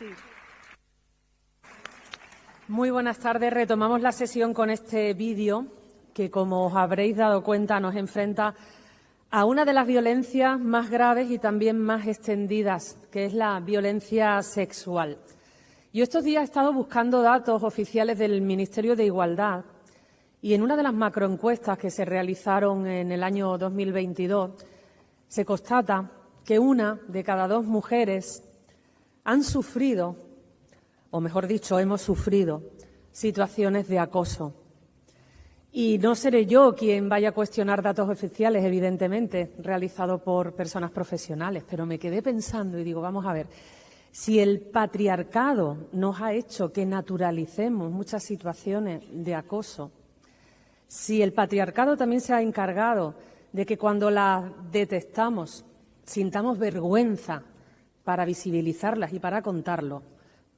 Sí. Muy buenas tardes. Retomamos la sesión con este vídeo que, como os habréis dado cuenta, nos enfrenta a una de las violencias más graves y también más extendidas, que es la violencia sexual. Yo estos días he estado buscando datos oficiales del Ministerio de Igualdad y en una de las macroencuestas que se realizaron en el año 2022 se constata que 1 de cada 2 mujeres han sufrido, o mejor dicho, hemos sufrido situaciones de acoso. Y no seré yo quien vaya a cuestionar datos oficiales, evidentemente, realizados por personas profesionales, pero me quedé pensando y digo, vamos a ver, si el patriarcado nos ha hecho que naturalicemos muchas situaciones de acoso, si el patriarcado también se ha encargado de que cuando las detectamos sintamos vergüenza para visibilizarlas y para contarlo,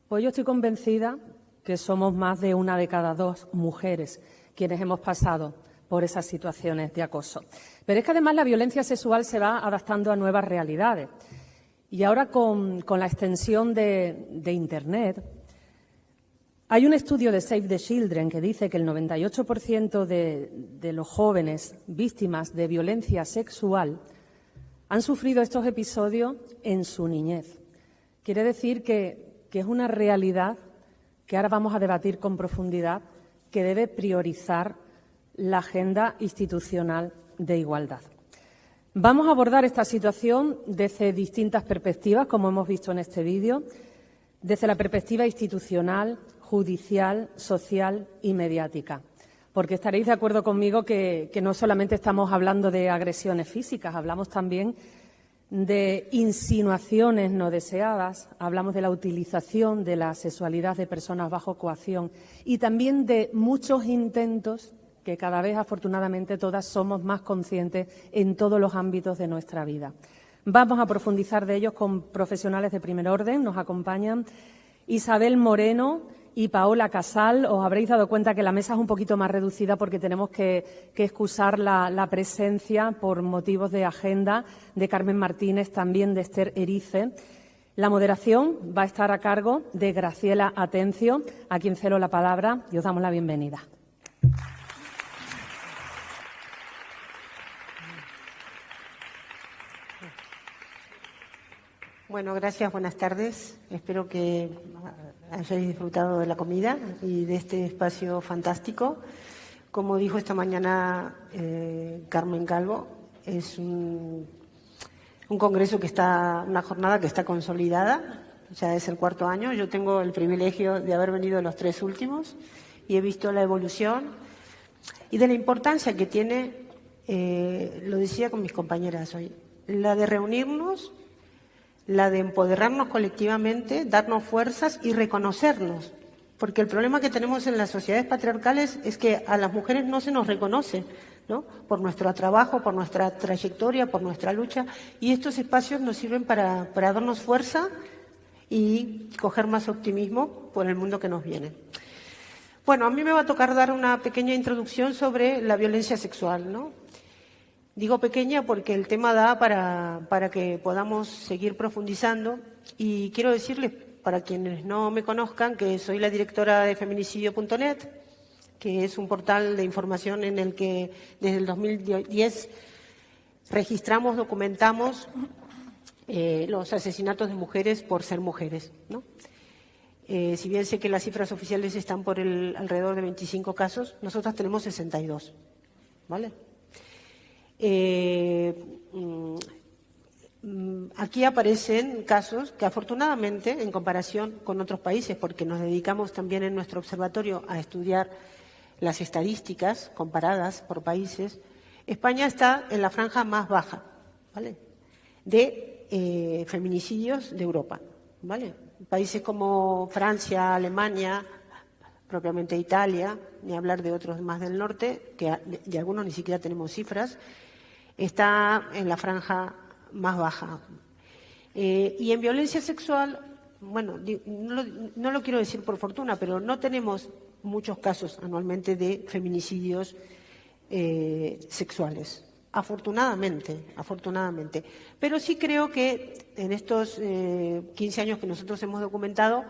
pues yo estoy convencida que somos más de 1 de cada 2 mujeres quienes hemos pasado por esas situaciones de acoso. Pero es que además la violencia sexual se va adaptando a nuevas realidades. Y ahora con la extensión de Internet, hay un estudio de Save the Children que dice que el 98% de los jóvenes víctimas de violencia sexual han sufrido estos episodios en su niñez. Quiere decir que es una realidad que ahora vamos a debatir con profundidad, que debe priorizar la agenda institucional de igualdad. Vamos a abordar esta situación desde distintas perspectivas, como hemos visto en este vídeo, desde la perspectiva institucional, judicial, social y mediática. Porque estaréis de acuerdo conmigo que no solamente estamos hablando de agresiones físicas, hablamos también de insinuaciones no deseadas, hablamos de la utilización de la sexualidad de personas bajo coacción y también de muchos intentos que cada vez, afortunadamente, todas somos más conscientes en todos los ámbitos de nuestra vida. Vamos a profundizar de ellos con profesionales de primer orden. Nos acompañan Isabel Moreno y Paola Casal. Os habréis dado cuenta que la mesa es un poquito más reducida porque tenemos que excusar la presencia por motivos de agenda de Carmen Martínez, también de Esther Erice. La moderación va a estar a cargo de Graciela Atencio, a quien cedo la palabra y os damos la bienvenida. Bueno, gracias, buenas tardes. Espero que hayáis disfrutado de la comida y de este espacio fantástico. Como dijo esta mañana Carmen Calvo, es un congreso que está, una jornada que está consolidada, ya es el 4º año. Yo tengo el privilegio de haber venido los 3 últimos y he visto la evolución y de la importancia que tiene, lo decía con mis compañeras hoy, la de reunirnos, la de empoderarnos colectivamente, darnos fuerzas y reconocernos. Porque el problema que tenemos en las sociedades patriarcales es que a las mujeres no se nos reconoce, ¿no? Por nuestro trabajo, por nuestra trayectoria, por nuestra lucha. Y estos espacios nos sirven para darnos fuerza y coger más optimismo por el mundo que nos viene. Bueno, a mí me va a tocar dar una pequeña introducción sobre la violencia sexual, ¿no? Digo pequeña porque el tema da para que podamos seguir profundizando y quiero decirles, para quienes no me conozcan, que soy la directora de feminicidio.net, que es un portal de información en el que desde el 2010 registramos, documentamos los asesinatos de mujeres por ser mujeres, ¿no? Si bien sé que las cifras oficiales están por alrededor de 25 casos, nosotras tenemos 62, ¿vale? Aquí aparecen casos que afortunadamente, en comparación con otros países, porque nos dedicamos también en nuestro observatorio a estudiar las estadísticas comparadas por países, España está en la franja más baja, ¿vale?, de feminicidios de Europa, ¿vale? Países como Francia, Alemania, propiamente Italia, ni hablar de otros más del norte, que de algunos ni siquiera tenemos cifras, está en la franja más baja. Y en violencia sexual, bueno, no lo quiero decir por fortuna, pero no tenemos muchos casos anualmente de feminicidios sexuales. afortunadamente. Pero sí creo que en estos 15 años que nosotros hemos documentado,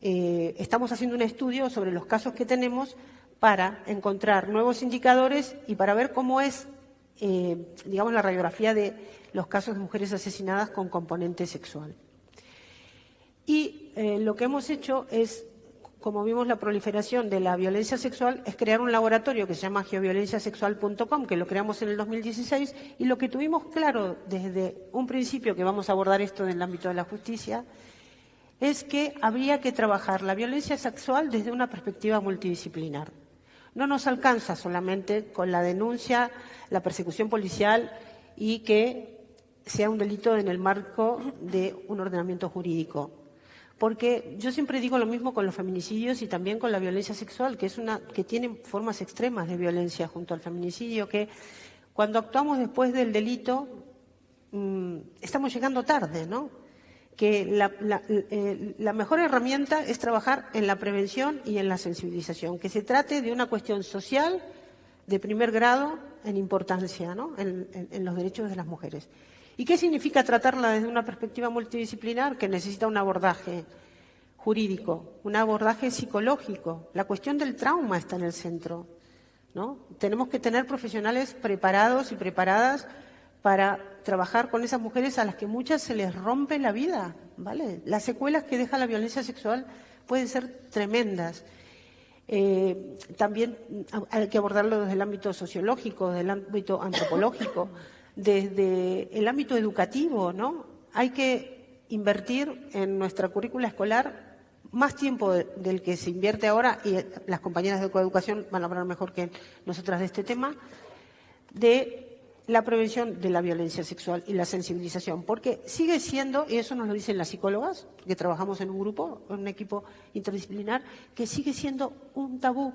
estamos haciendo un estudio sobre los casos que tenemos para encontrar nuevos indicadores y para ver cómo es, digamos, la radiografía de los casos de mujeres asesinadas con componente sexual. Y lo que hemos hecho es, como vimos la proliferación de la violencia sexual, es crear un laboratorio que se llama geoviolenciasexual.com, que lo creamos en el 2016, y lo que tuvimos claro desde un principio que vamos a abordar esto en el ámbito de la justicia, es que habría que trabajar la violencia sexual desde una perspectiva multidisciplinar. No nos alcanza solamente con la denuncia, la persecución policial y que sea un delito en el marco de un ordenamiento jurídico. Porque yo siempre digo lo mismo con los feminicidios y también con la violencia sexual, que tiene formas extremas de violencia junto al feminicidio, que cuando actuamos después del delito estamos llegando tarde, ¿no? Que la mejor herramienta es trabajar en la prevención y en la sensibilización, que se trate de una cuestión social de primer grado en importancia, ¿no? en los derechos de las mujeres. ¿Y qué significa tratarla desde una perspectiva multidisciplinar? Que necesita un abordaje jurídico, un abordaje psicológico. La cuestión del trauma está en el centro, ¿no? Tenemos que tener profesionales preparados y preparadas para trabajar con esas mujeres a las que muchas se les rompe la vida, ¿vale? Las secuelas que deja la violencia sexual pueden ser tremendas. También hay que abordarlo desde el ámbito sociológico, desde el ámbito antropológico, desde el ámbito educativo, ¿no? Hay que invertir en nuestra currícula escolar más tiempo del que se invierte ahora, y las compañeras de coeducación van a hablar mejor que nosotras de este tema, de la prevención de la violencia sexual y la sensibilización, porque sigue siendo, y eso nos lo dicen las psicólogas, que trabajamos en un grupo, en un equipo interdisciplinar, que sigue siendo un tabú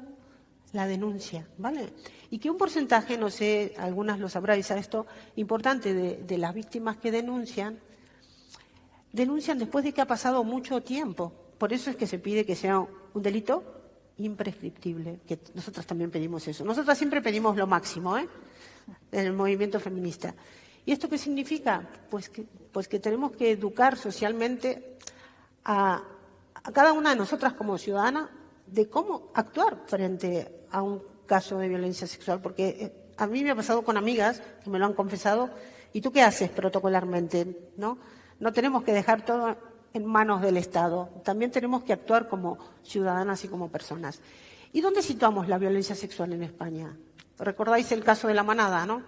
la denuncia, ¿vale? Y que un porcentaje, no sé, algunas lo sabráis a esto, importante de las víctimas que denuncian después de que ha pasado mucho tiempo. Por eso es que se pide que sea un delito imprescriptible, que nosotras también pedimos eso. Nosotras siempre pedimos lo máximo, en el movimiento feminista. ¿Y esto qué significa? Pues que tenemos que educar socialmente a cada una de nosotras como ciudadana de cómo actuar frente a un caso de violencia sexual, porque a mí me ha pasado con amigas que me lo han confesado. ¿Y tú qué haces protocolarmente? No tenemos que dejar todo en manos del Estado, también tenemos que actuar como ciudadanas y como personas. ¿Y dónde situamos la violencia sexual en España? Recordáis el caso de La Manada, ¿no?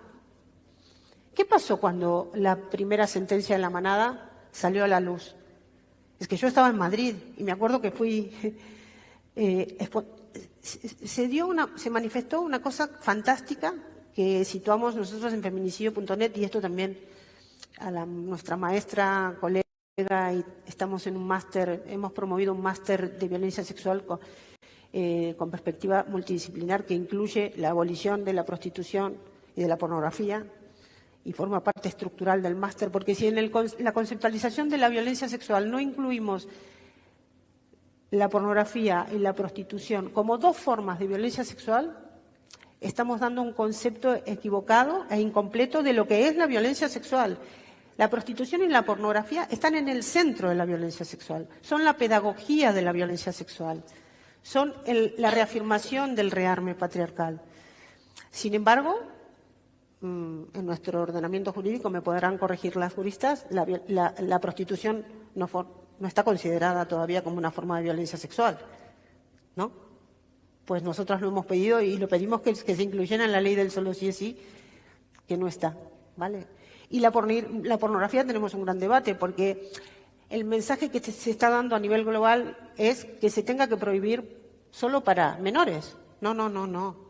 ¿Qué pasó cuando la primera sentencia de La Manada salió a la luz? Es que yo estaba en Madrid y me acuerdo que fui... se manifestó una cosa fantástica que situamos nosotros en feminicidio.net, y esto también a nuestra maestra, colega, y estamos en un máster, hemos promovido un máster de violencia sexual con perspectiva multidisciplinar, que incluye la abolición de la prostitución y de la pornografía, y forma parte estructural del máster, porque si en la conceptualización de la violencia sexual no incluimos la pornografía y la prostitución como dos formas de violencia sexual, estamos dando un concepto equivocado e incompleto de lo que es la violencia sexual. La prostitución y la pornografía están en el centro de la violencia sexual, son la pedagogía de la violencia sexual, son la reafirmación del rearme patriarcal. Sin embargo, en nuestro ordenamiento jurídico, me podrán corregir las juristas, la prostitución no está considerada todavía como una forma de violencia sexual, ¿no? Pues nosotras lo hemos pedido y lo pedimos que se incluyera en la ley del solo sí es sí, que no está, ¿vale? Y la pornografía tenemos un gran debate, porque el mensaje que se está dando a nivel global es que se tenga que prohibir solo para menores. No.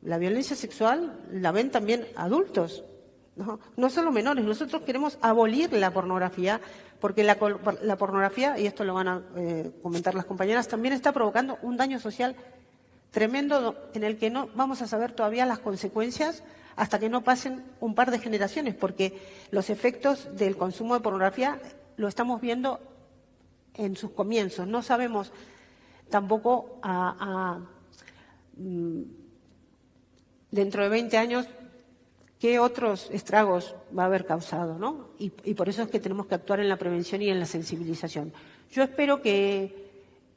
La violencia sexual la ven también adultos, no solo menores. Nosotros queremos abolir la pornografía, porque la pornografía, y esto lo van a comentar las compañeras, también está provocando un daño social tremendo en el que no vamos a saber todavía las consecuencias hasta que no pasen un par de generaciones, porque los efectos del consumo de pornografía lo estamos viendo en sus comienzos. No sabemos tampoco dentro de 20 años ¿qué otros estragos va a haber causado, ¿no? Y por eso es que tenemos que actuar en la prevención y en la sensibilización. Yo espero que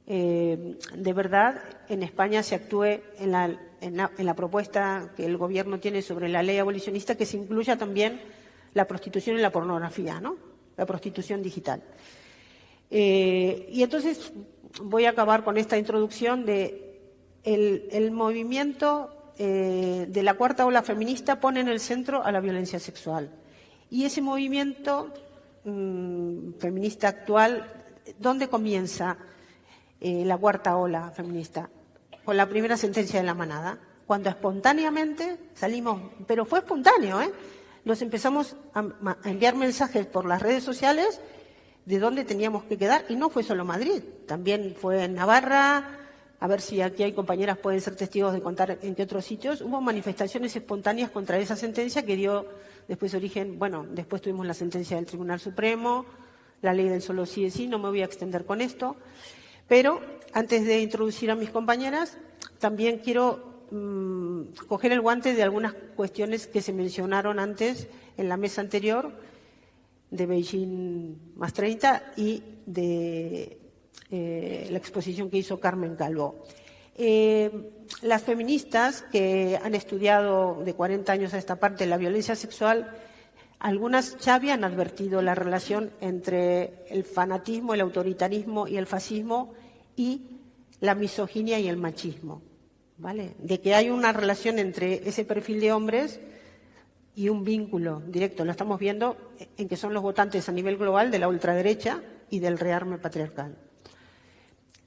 de verdad en España se actúe en la propuesta que el Gobierno tiene sobre la ley abolicionista, que se incluya también la prostitución y la pornografía, ¿no? La prostitución digital. Y entonces voy a acabar con esta introducción de el movimiento de la cuarta ola feminista pone en el centro a la violencia sexual. Y ese movimiento feminista actual, ¿dónde comienza la cuarta ola feminista? Con la primera sentencia de la manada, cuando espontáneamente salimos, pero fue espontáneo, nos empezamos a enviar mensajes por las redes sociales de dónde teníamos que quedar, y no fue solo Madrid, también fue en Navarra. A ver si aquí hay compañeras pueden ser testigos de contar en qué otros sitios. Hubo manifestaciones espontáneas contra esa sentencia que dio después origen, bueno, después tuvimos la sentencia del Tribunal Supremo, la ley del solo sí es sí, no me voy a extender con esto. Pero antes de introducir a mis compañeras, también quiero coger el guante de algunas cuestiones que se mencionaron antes en la mesa anterior de Beijing más 30 y de la exposición que hizo Carmen Calvo. Las feministas que han estudiado de 40 años a esta parte la violencia sexual, algunas ya habían advertido la relación entre el fanatismo, el autoritarismo y el fascismo y la misoginia y el machismo, ¿vale? De que hay una relación entre ese perfil de hombres y un vínculo directo. Lo estamos viendo en que son los votantes a nivel global de la ultraderecha y del rearme patriarcal.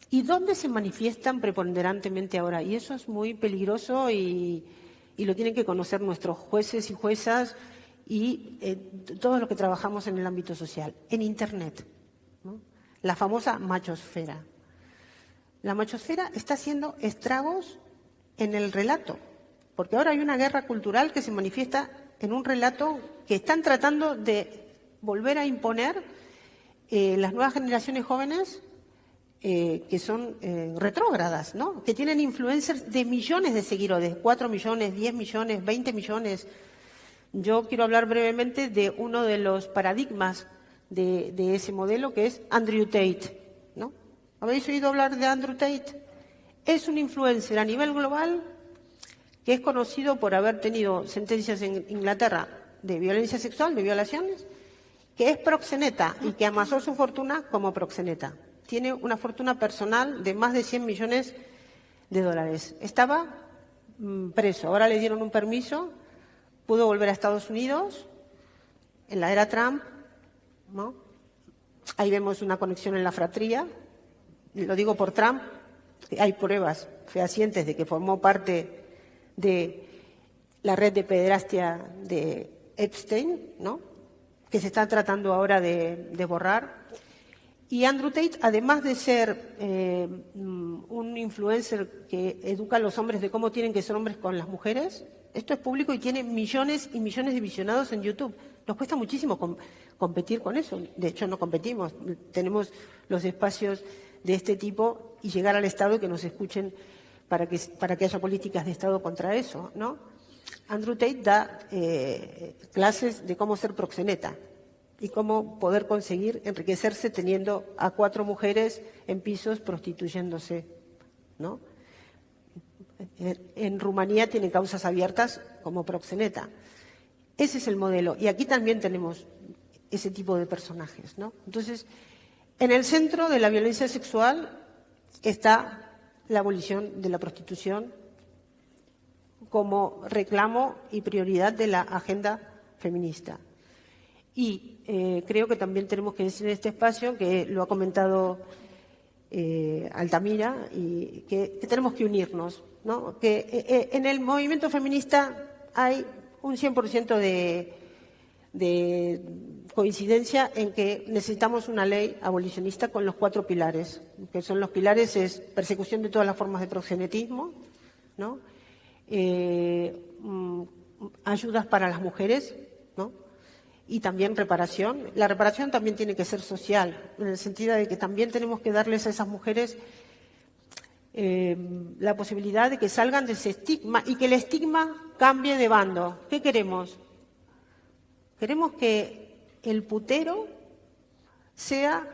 ¿Y dónde se manifiestan preponderantemente ahora? Y eso es muy peligroso y lo tienen que conocer nuestros jueces y juezas y todos los que trabajamos en el ámbito social. En Internet, ¿no? La famosa machosfera. La machosfera está haciendo estragos en el relato, porque ahora hay una guerra cultural que se manifiesta en un relato que están tratando de volver a imponer las nuevas generaciones jóvenes que son retrógradas, ¿no? Que tienen influencers de millones de seguidores, 4 millones, 10 millones, 20 millones. Yo quiero hablar brevemente de uno de los paradigmas de ese modelo, que es Andrew Tate, ¿no? ¿Habéis oído hablar de Andrew Tate? Es un influencer a nivel global que es conocido por haber tenido sentencias en Inglaterra de violencia sexual, de violaciones, que es proxeneta y que amasó su fortuna como proxeneta. Tiene una fortuna personal de más de 100 millones de dólares. Estaba preso, ahora le dieron un permiso, pudo volver a Estados Unidos en la era Trump, ¿no? Ahí vemos una conexión en la fratría, lo digo por Trump, hay pruebas fehacientes de que formó parte de la red de pederastia de Epstein, ¿no? Que se está tratando ahora de borrar. Y Andrew Tate, además de ser un influencer que educa a los hombres de cómo tienen que ser hombres con las mujeres, esto es público y tiene millones y millones de visionados en YouTube. Nos cuesta muchísimo competir con eso. De hecho, no competimos. Tenemos los espacios de este tipo y llegar al Estado y que nos escuchen para que haya políticas de Estado contra eso, ¿no? Andrew Tate da clases de cómo ser proxeneta y cómo poder conseguir enriquecerse teniendo a 4 mujeres en pisos prostituyéndose, ¿no? En Rumanía tienen causas abiertas como proxeneta. Ese es el modelo. Y aquí también tenemos ese tipo de personajes, ¿no? Entonces, en el centro de la violencia sexual está la abolición de la prostitución como reclamo y prioridad de la agenda feminista. Y creo que también tenemos que decir en este espacio, que lo ha comentado Altamira, y que tenemos que unirnos, ¿no? Que en el movimiento feminista hay un 100% de coincidencia en que necesitamos una ley abolicionista con los 4 pilares, que son los pilares: es persecución de todas las formas de proxenetismo, ¿no? Ayudas para las mujeres, ¿no? Y también reparación. La reparación también tiene que ser social, en el sentido de que también tenemos que darles a esas mujeres la posibilidad de que salgan de ese estigma y que el estigma cambie de bando. ¿Qué queremos? Queremos que el putero sea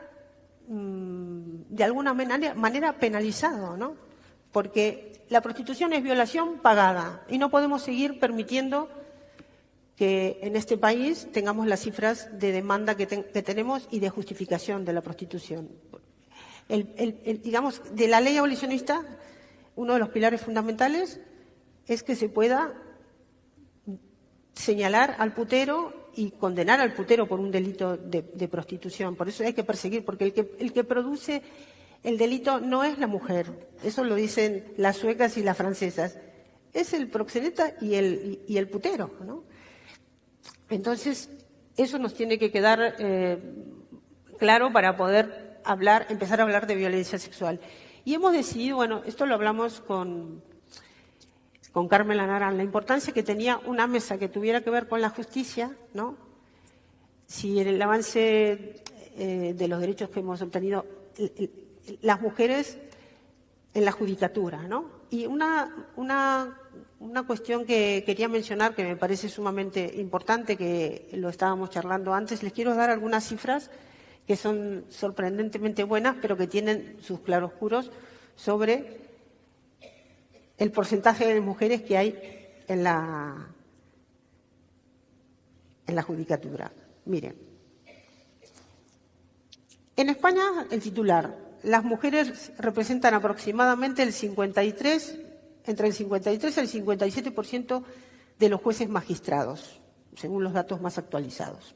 de alguna manera penalizado, ¿no? Porque la prostitución es violación pagada y no podemos seguir permitiendo que en este país tengamos las cifras de demanda que tenemos y de justificación de la prostitución. Digamos, de la ley abolicionista, uno de los pilares fundamentales es que se pueda señalar al putero y condenar al putero por un delito de prostitución. Por eso hay que perseguir, porque el que produce el delito no es la mujer, eso lo dicen las suecas y las francesas, es el proxeneta y el putero, ¿no? Entonces, eso nos tiene que quedar claro para poder empezar a hablar de violencia sexual. Y hemos decidido, bueno, esto lo hablamos con Carmen Lanarán, la importancia que tenía una mesa que tuviera que ver con la justicia, ¿no? Si el avance de los derechos que hemos obtenido las mujeres en la judicatura, ¿no? Y una cuestión que quería mencionar que me parece sumamente importante, que lo estábamos charlando antes, les quiero dar algunas cifras que son sorprendentemente buenas, pero que tienen sus claroscuros sobre el porcentaje de mujeres que hay en la judicatura. Miren, en España el titular, las mujeres representan aproximadamente entre el 53 y el 57% de los jueces magistrados, según los datos más actualizados.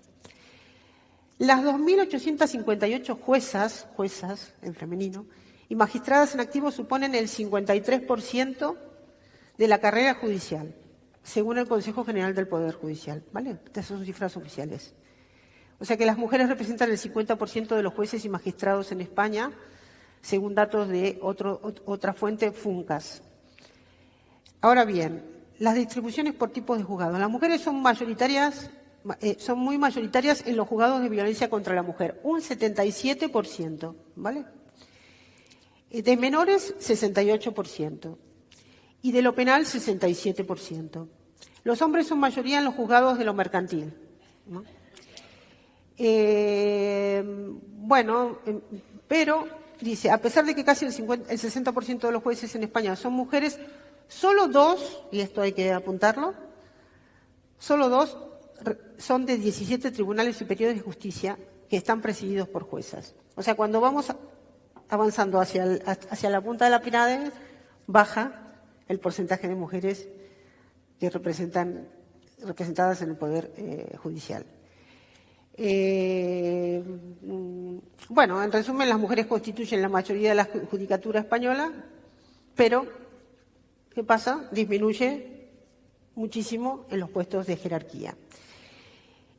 Las 2.858 juezas en femenino, y magistradas en activo suponen el 53% de la carrera judicial, según el Consejo General del Poder Judicial, ¿vale? Estas son cifras oficiales. O sea que las mujeres representan el 50% de los jueces y magistrados en España, según datos de otra fuente, FUNCAS. Ahora bien, las distribuciones por tipos de juzgados. Las mujeres son muy mayoritarias en los juzgados de violencia contra la mujer, un 77%, ¿vale? De menores, 68%. Y de lo penal, 67%. Los hombres son mayoría en los juzgados de lo mercantil, ¿no? Pero, dice, a pesar de que casi el 60% de los jueces en España son mujeres, solo 2, y esto hay que apuntarlo, solo 2 son de 17 tribunales superiores de justicia que están presididos por juezas. O sea, cuando vamos avanzando hacia la punta de la pirámide, baja el porcentaje de mujeres que representadas en el Poder Judicial. Bueno, en resumen, las mujeres constituyen la mayoría de la judicatura española, pero, ¿qué pasa? Disminuye muchísimo en los puestos de jerarquía.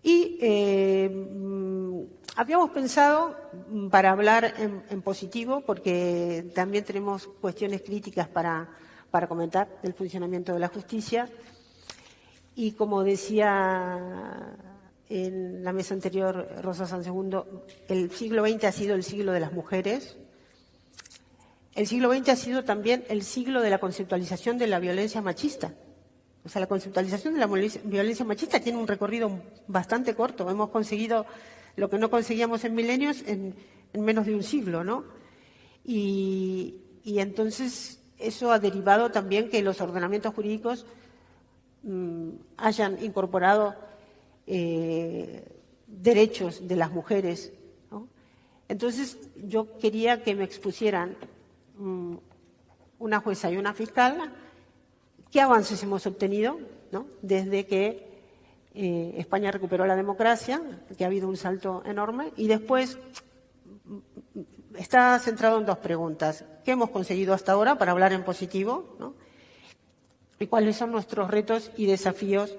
Y habíamos pensado, para hablar en positivo, porque también tenemos cuestiones críticas para comentar del funcionamiento de la justicia, y como decía en la mesa anterior Rosa Sansegundo, el siglo XX ha sido el siglo de las mujeres. El siglo XX ha sido también el siglo de la conceptualización de la violencia machista. O sea, la conceptualización de la violencia machista tiene un recorrido bastante corto. Hemos conseguido lo que no conseguíamos en milenios en menos de un siglo, ¿no? Y entonces eso ha derivado también que los ordenamientos jurídicos hayan incorporado derechos de las mujeres, ¿no? Entonces yo quería que me expusieran una jueza y una fiscal qué avances hemos obtenido, ¿no? Desde que España recuperó la democracia, que ha habido un salto enorme, y después está centrado en dos preguntas. ¿Qué hemos conseguido hasta ahora para hablar en positivo, ¿no? Y cuáles son nuestros retos y desafíos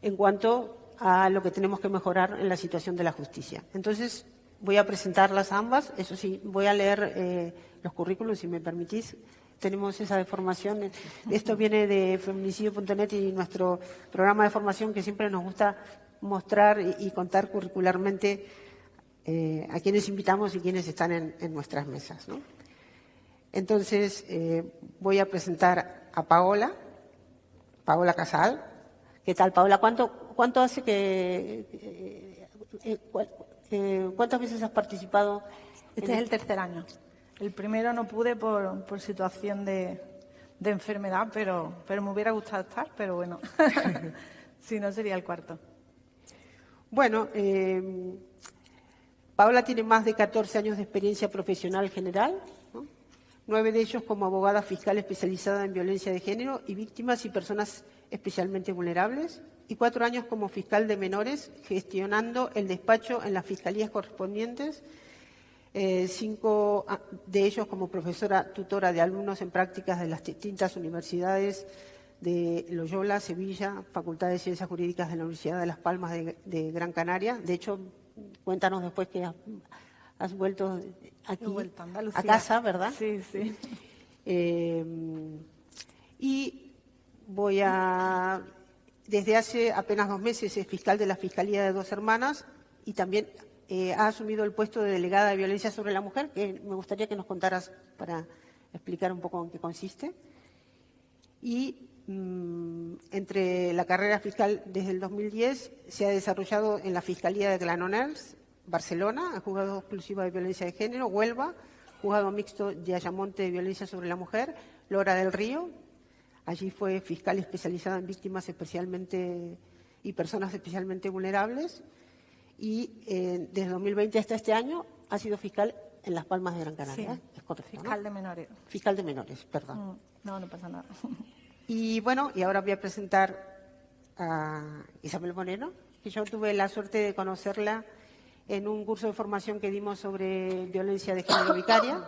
en cuanto a lo que tenemos que mejorar en la situación de la justicia. Entonces, voy a presentarlas ambas. Eso sí, voy a leer los currículos, si me permitís. Tenemos esa de formación. Esto viene de feminicidio.net y nuestro programa de formación, que siempre nos gusta mostrar y contar curricularmente a quienes invitamos y quienes están en nuestras mesas, ¿no? Entonces, voy a presentar a Paola Casal, ¿Qué tal, Paula? ¿Cuánto hace que... ¿cuántas veces has participado? Este es el tercer año. El primero no pude por situación de enfermedad, pero me hubiera gustado estar, pero bueno, si no sería el cuarto. Bueno, Paula tiene más de 14 años de experiencia profesional general, ¿no? 9 de ellos como abogada fiscal especializada en violencia de género y víctimas y personas especialmente vulnerables, y 4 años como fiscal de menores, gestionando el despacho en las fiscalías correspondientes, 5 de ellos como profesora tutora de alumnos en prácticas de las distintas universidades de Loyola, Sevilla, Facultad de Ciencias Jurídicas de la Universidad de Las Palmas de Gran Canaria. De hecho, cuéntanos después que has vuelto aquí a casa, ¿verdad? Sí, sí. Y desde hace apenas 2 meses es fiscal de la Fiscalía de Dos Hermanas y también ha asumido el puesto de delegada de violencia sobre la mujer, que me gustaría que nos contaras para explicar un poco en qué consiste. Y entre la carrera fiscal desde el 2010 se ha desarrollado en la Fiscalía de Granollers, Barcelona, juzgado exclusivo de violencia de género, Huelva, juzgado mixto de Ayamonte de violencia sobre la mujer, Lora del Río. Allí fue fiscal especializada en víctimas y personas especialmente vulnerables. Y desde 2020 hasta este año ha sido fiscal en Las Palmas de Gran Canaria. Sí, es correcto, fiscal ¿no? de menores. Fiscal de menores, perdón. No pasa nada. Y bueno, y ahora voy a presentar a Isabel Moreno, que yo tuve la suerte de conocerla en un curso de formación que dimos sobre violencia de género vicaria,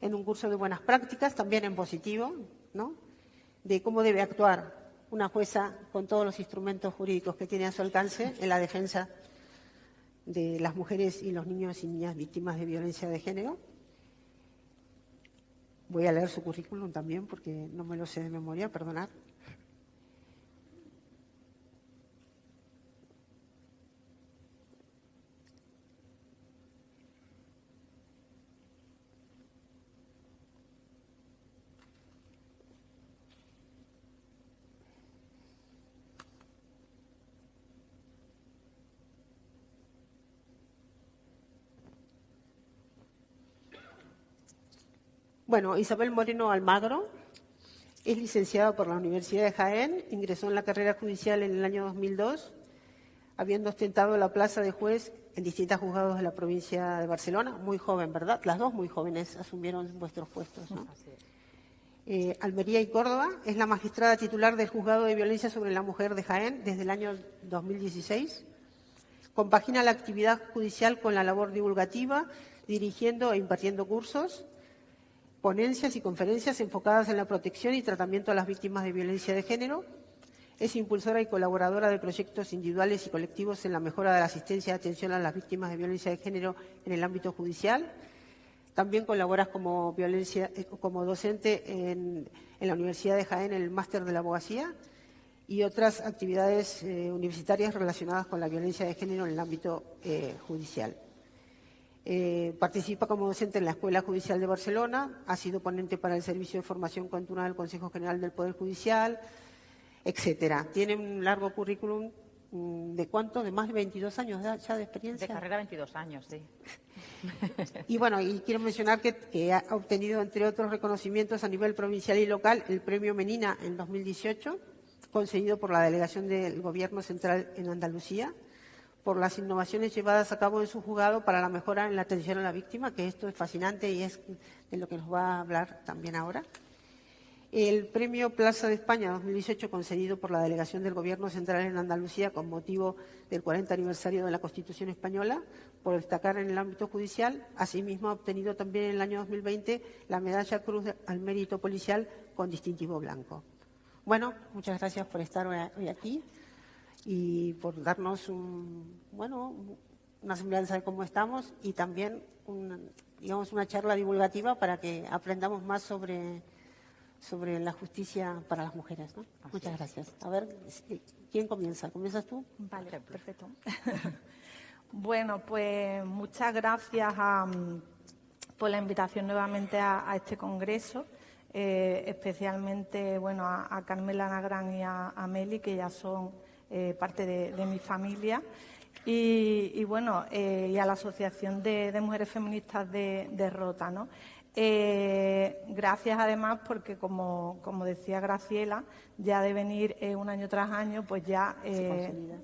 en un curso de buenas prácticas, también en positivo, ¿no? De cómo debe actuar una jueza con todos los instrumentos jurídicos que tiene a su alcance en la defensa de las mujeres y los niños y niñas víctimas de violencia de género. Voy a leer su currículum también porque no me lo sé de memoria, perdonad. Bueno, Isabel Moreno Almagro es licenciada por la Universidad de Jaén, ingresó en la carrera judicial en el año 2002, habiendo ostentado la plaza de juez en distintos juzgados de la provincia de Barcelona. Muy joven, ¿verdad? Las dos muy jóvenes asumieron vuestros puestos, ¿no? Almería y Córdoba. Es la magistrada titular del Juzgado de Violencia sobre la Mujer de Jaén desde el año 2016. Compagina la actividad judicial con la labor divulgativa, dirigiendo e impartiendo cursos, ponencias y conferencias enfocadas en la protección y tratamiento a las víctimas de violencia de género. Es impulsora y colaboradora de proyectos individuales y colectivos en la mejora de la asistencia y atención a las víctimas de violencia de género en el ámbito judicial. También colaboras como docente en la Universidad de Jaén en el Máster de la Abogacía y otras actividades universitarias relacionadas con la violencia de género en el ámbito judicial. Participa como docente en la Escuela Judicial de Barcelona, ha sido ponente para el Servicio de Formación Continua del Consejo General del Poder Judicial, etcétera. Tiene un largo currículum ¿de cuánto? ¿De más de 22 años ya de experiencia? De carrera 22 años, sí. Y bueno, y quiero mencionar que ha obtenido, entre otros reconocimientos a nivel provincial y local, el Premio Menina en 2018, concedido por la Delegación del Gobierno Central en Andalucía, por las innovaciones llevadas a cabo en su juzgado para la mejora en la atención a la víctima, que esto es fascinante y es de lo que nos va a hablar también ahora. El Premio Plaza de España 2018, concedido por la Delegación del Gobierno Central en Andalucía con motivo del 40 aniversario de la Constitución Española, por destacar en el ámbito judicial. Asimismo, ha obtenido también en el año 2020 la Medalla Cruz al Mérito Policial con distintivo blanco. Bueno, muchas gracias por estar hoy aquí y por darnos una semblanza de cómo estamos y también una charla divulgativa para que aprendamos más sobre la justicia para las mujeres, ¿no? Muchas gracias. A ver, ¿quién comienza? ¿Comienzas tú? Vale, perfecto. Bueno, pues muchas gracias por la invitación nuevamente a este congreso. especialmente bueno, a Carmela Nagrán y a Meli, que ya son parte de mi familia. Y bueno, y a la Asociación de Mujeres Feministas de Rota, ¿no? Gracias además porque, como decía Graciela, ya de venir un año tras año, pues ya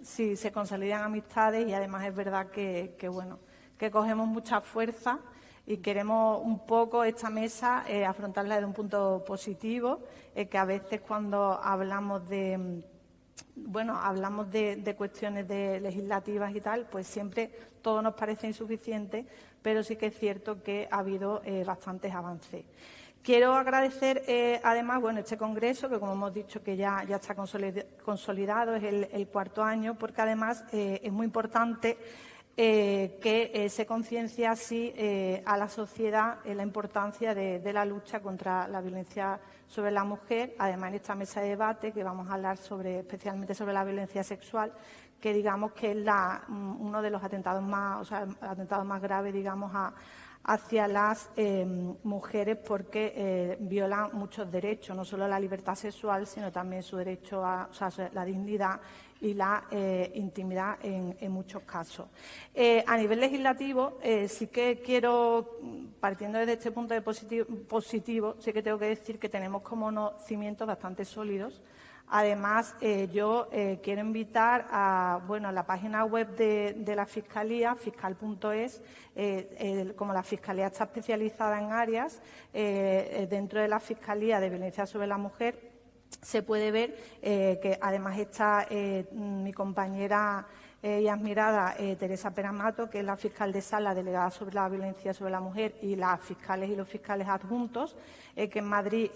sí, se consolidan amistades y además es verdad que bueno, que cogemos mucha fuerza y queremos un poco esta mesa afrontarla desde un punto positivo, que a veces cuando hablamos de cuestiones legislativas y tal, pues siempre todo nos parece insuficiente, pero sí que es cierto que ha habido bastantes avances. Quiero agradecer, además, bueno, este congreso, que como hemos dicho que ya está consolidado, es el cuarto año, porque además es muy importante que se conciencie así a la sociedad la importancia de la lucha contra la violencia sobre la mujer. Además, en esta mesa de debate que vamos a hablar especialmente sobre la violencia sexual, que digamos que es uno de los atentados más graves, digamos, hacia las mujeres, porque violan muchos derechos, no solo la libertad sexual, sino también su derecho a la dignidad y la intimidad en muchos casos. A nivel legislativo, sí que quiero, partiendo desde este punto de positivo, sí que tengo que decir que tenemos como unos cimientos bastante sólidos. Además, yo quiero invitar a la página web de la Fiscalía, fiscal.es, como la Fiscalía está especializada en áreas, dentro de la Fiscalía de Violencia sobre la Mujer, se puede ver que además está mi compañera y admirada Teresa Peramato, que es la fiscal de sala delegada sobre la violencia sobre la mujer, y las fiscales y los fiscales adjuntos, que en Madrid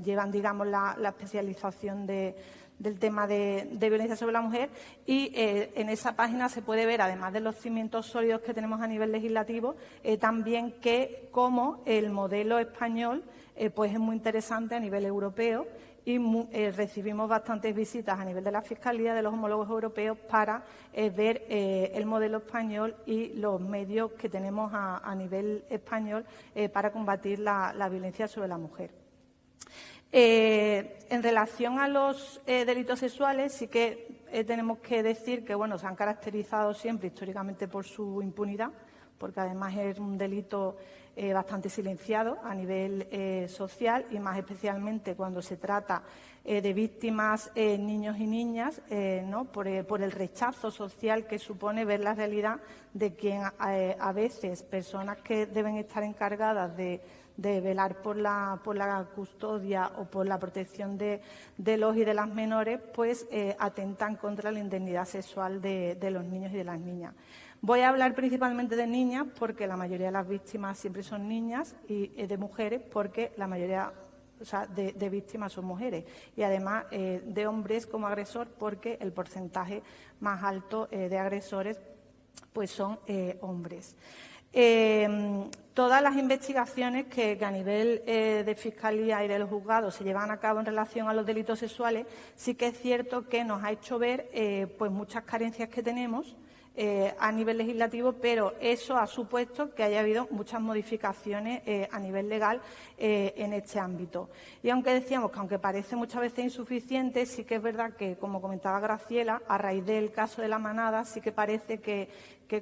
llevan, digamos, la especialización del tema de violencia sobre la mujer. Y en esa página se puede ver, además de los cimientos sólidos que tenemos a nivel legislativo, también que cómo el modelo español pues es muy interesante a nivel europeo, y recibimos bastantes visitas a nivel de la Fiscalía, de los homólogos europeos, para ver el modelo español y los medios que tenemos a nivel español para combatir la violencia sobre la mujer. En relación a los delitos sexuales, sí que tenemos que decir que se han caracterizado siempre históricamente por su impunidad, porque además es un delito bastante silenciado a nivel social, y más especialmente cuando se trata de víctimas niños y niñas, ¿no? por el rechazo social que supone ver la realidad de quien a veces personas que deben estar encargadas de velar por la custodia o por la protección de los y de las menores, pues atentan contra la indemnidad sexual de los niños y de las niñas. Voy a hablar principalmente de niñas porque la mayoría de las víctimas siempre son niñas, y de mujeres porque la mayoría de víctimas son mujeres, y además de hombres como agresor, porque el porcentaje más alto de agresores pues son hombres. Todas las investigaciones que a nivel de Fiscalía y de los juzgados se llevan a cabo en relación a los delitos sexuales, sí que es cierto que nos ha hecho ver pues muchas carencias que tenemos a nivel legislativo, pero eso ha supuesto que haya habido muchas modificaciones a nivel legal en este ámbito. Y aunque decíamos que, aunque parece muchas veces insuficiente, sí que es verdad que, como comentaba Graciela, a raíz del caso de La Manada, sí que parece que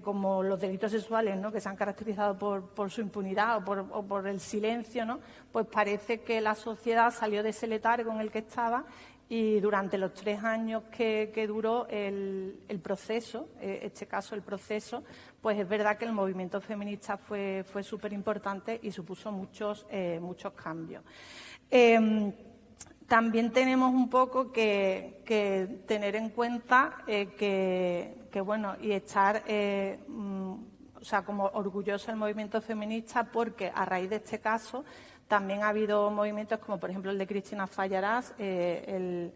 como los delitos sexuales, ¿no?, que se han caracterizado por su impunidad o por el silencio, ¿no?, pues parece que la sociedad salió de ese letargo en el que estaba. Y durante los 3 años que duró el proceso, el proceso, pues es verdad que el movimiento feminista fue súper importante y supuso muchos cambios. También tenemos un poco que tener en cuenta y estar como orgulloso del movimiento feminista, porque a raíz de este caso también ha habido movimientos como, por ejemplo, el de Cristina Fallarás, que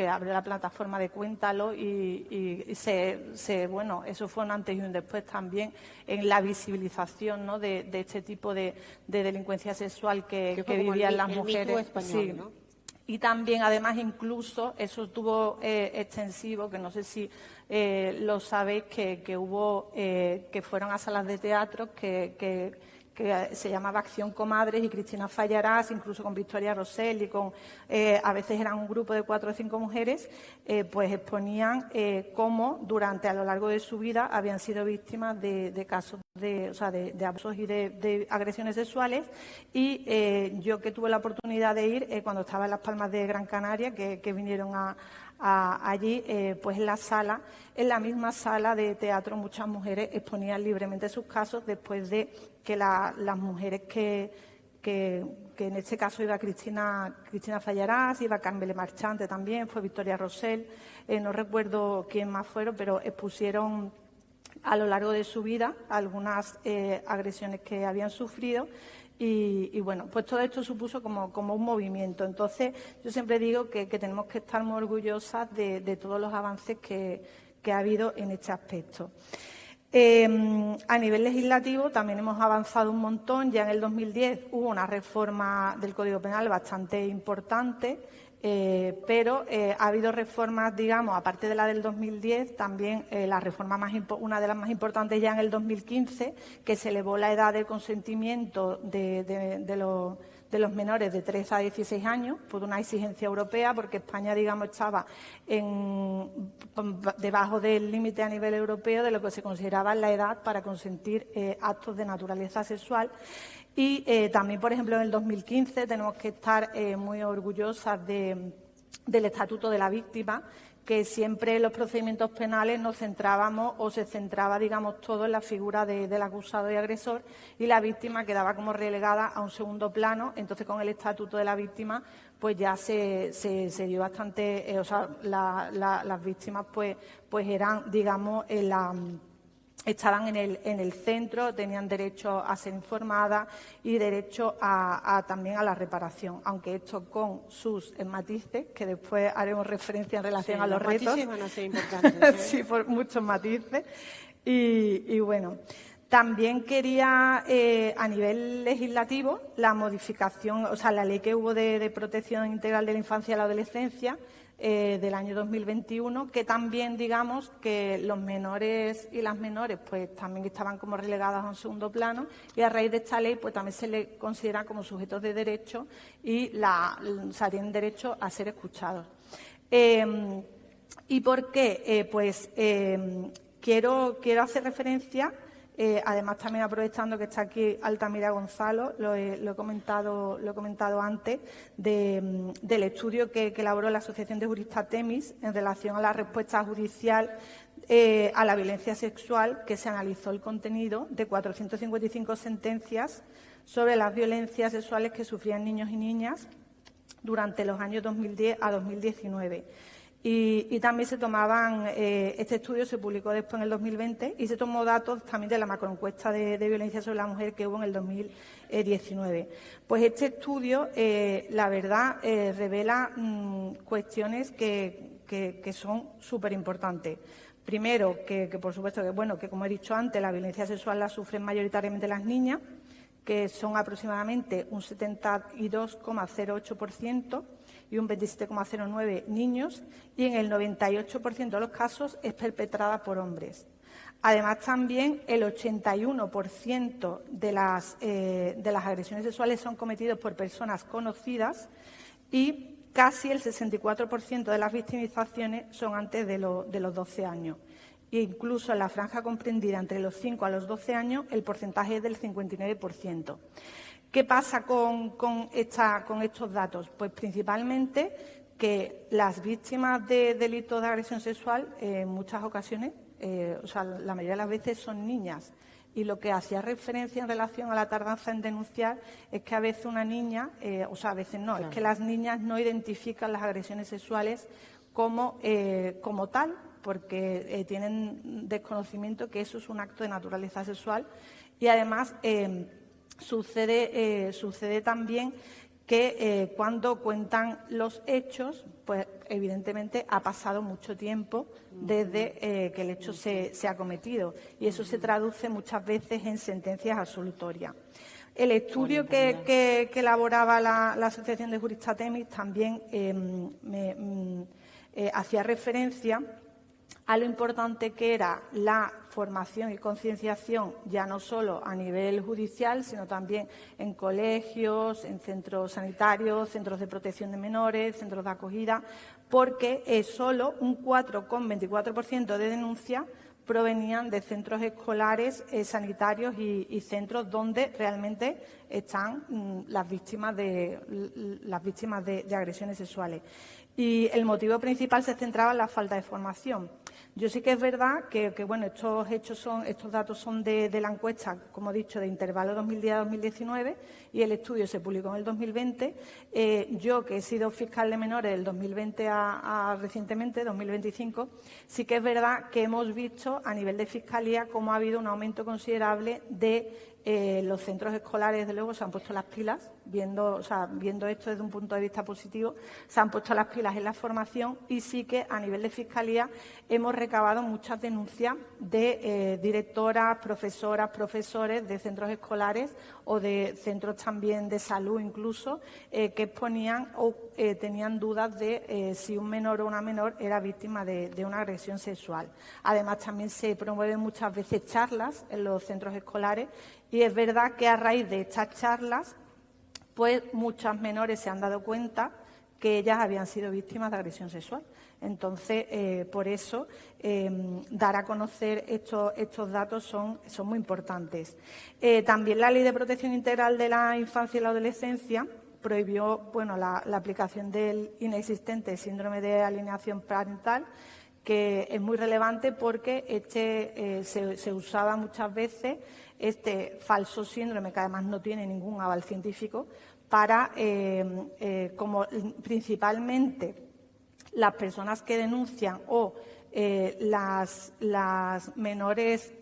abrió la plataforma de Cuéntalo, y eso fue un antes y un después también en la visibilización, ¿no?, de este tipo de delincuencia sexual que vivían las mujeres. Español, ¿no? Y también, además, incluso eso tuvo extensivo, que no sé si lo sabéis, que hubo que fueron a salas de teatro, que que se llamaba Acción Comadres, y Cristina Fallarás, incluso con Victoria Rosell y con, a veces eran un grupo de 4 o 5 mujeres, pues exponían cómo a lo largo de su vida habían sido víctimas de casos de abusos y de agresiones sexuales. Y yo, que tuve la oportunidad de ir cuando estaba en Las Palmas de Gran Canaria, que vinieron allí, pues en la misma sala de teatro, muchas mujeres exponían libremente sus casos después de que las mujeres que en este caso iba Cristina Fallarás, iba Carmele Marchante también, fue Victoria Rosell, no recuerdo quién más fueron, pero expusieron a lo largo de su vida algunas agresiones que habían sufrido. Y bueno, pues todo esto supuso como un movimiento. Entonces, yo siempre digo que tenemos que estar muy orgullosas de todos los avances que ha habido en este aspecto. A nivel legislativo también hemos avanzado un montón. Ya en el 2010 hubo una reforma del Código Penal bastante importante, pero ha habido reformas, digamos, aparte de la del 2010, también la reforma una de las más importantes ya en el 2015, que se elevó la edad de consentimiento de los menores de 3 a 16 años, por una exigencia europea, porque España, digamos, estaba debajo del límite a nivel europeo de lo que se consideraba la edad para consentir actos de naturaleza sexual. Y también, por ejemplo, en el 2015 tenemos que estar muy orgullosas del Estatuto de la Víctima, que siempre en los procedimientos penales nos centrábamos, o se centraba, digamos, todo en la figura del acusado y agresor, y la víctima quedaba como relegada a un segundo plano. Entonces, con el Estatuto de la Víctima, pues ya se dio bastante, las víctimas pues eran, digamos, estaban en el centro, tenían derecho a ser informadas y derecho también a la reparación, aunque esto con sus matices, que después haremos referencia en relación a los retos. Los matices van a ser importantes. Sí, por muchos matices. Y bueno, también quería, a nivel legislativo, la modificación, la ley que hubo de protección integral de la infancia y la adolescencia, del año 2021, que también, digamos, que los menores y las menores pues también estaban como relegadas a un segundo plano, y a raíz de esta ley pues también se les considera como sujetos de derecho y tienen derecho a ser escuchados. ¿Y por qué? Quiero hacer referencia, además también aprovechando que está aquí Altamira Gonzalo, lo he comentado antes, del estudio que elaboró la Asociación de Juristas Temis en relación a la respuesta judicial a la violencia sexual, que se analizó el contenido de 455 sentencias sobre las violencias sexuales que sufrían niños y niñas durante los años 2010 a 2019. Y también se tomaban, este estudio se publicó después en el 2020, y se tomó datos también de la macroencuesta de violencia sobre la mujer que hubo en el 2019. Pues este estudio, la verdad, revela cuestiones que son súper importantes. Primero, que por supuesto que como he dicho antes, la violencia sexual la sufren mayoritariamente las niñas, que son aproximadamente un 72,08%, y un 27,09% niños, y en el 98% de los casos es perpetrada por hombres. Además, también el 81% de las agresiones sexuales son cometidas por personas conocidas, y casi el 64% de las victimizaciones son antes de los 12 años. E incluso en la franja comprendida entre los 5 a los 12 años, el porcentaje es del 59%. ¿Qué pasa con estos datos? Pues principalmente que las víctimas de delitos de agresión sexual en muchas ocasiones, la mayoría de las veces son niñas. Y lo que hacía referencia en relación a la tardanza en denunciar es que a veces una niña, a veces no, claro, es que las niñas no identifican las agresiones sexuales como tal, porque tienen desconocimiento que eso es un acto de naturaleza sexual. Y además sucede también que cuando cuentan los hechos, pues evidentemente ha pasado mucho tiempo desde que el hecho se ha cometido, y eso se traduce muchas veces en sentencias absolutorias. El estudio que elaboraba la Asociación de Juristas Temis también hacía referencia a lo importante que era la formación y concienciación, ya no solo a nivel judicial, sino también en colegios, en centros sanitarios, centros de protección de menores, centros de acogida, porque solo un 4,24% de denuncias provenían de centros escolares, sanitarios y centros donde realmente están las víctimas de agresiones sexuales. Y el motivo principal se centraba en la falta de formación. Yo sí que es verdad que bueno, estos datos son de la encuesta, como he dicho, de intervalo 2010-2019, y el estudio se publicó en el 2020. Yo, que he sido fiscal de menores del 2020 a recientemente, 2025, sí que es verdad que hemos visto a nivel de fiscalía cómo ha habido un aumento considerable de los centros escolares, desde luego, se han puesto las pilas, viendo esto desde un punto de vista positivo, se han puesto las pilas en la formación, y sí que a nivel de fiscalía hemos recabado muchas denuncias de directoras, profesoras, profesores de centros escolares o de centros también de salud incluso, que exponían o tenían dudas de si un menor o una menor era víctima de una agresión sexual. Además, también se promueven muchas veces charlas en los centros escolares, y es verdad que a raíz de estas charlas, pues muchas menores se han dado cuenta que ellas habían sido víctimas de agresión sexual. Entonces, por eso, dar a conocer estos datos son muy importantes. También la Ley de Protección Integral de la Infancia y la Adolescencia prohibió la aplicación del inexistente síndrome de alienación parental, que es muy relevante porque se usaba muchas veces este falso síndrome, que además no tiene ningún aval científico, para, como principalmente las personas que denuncian o las menores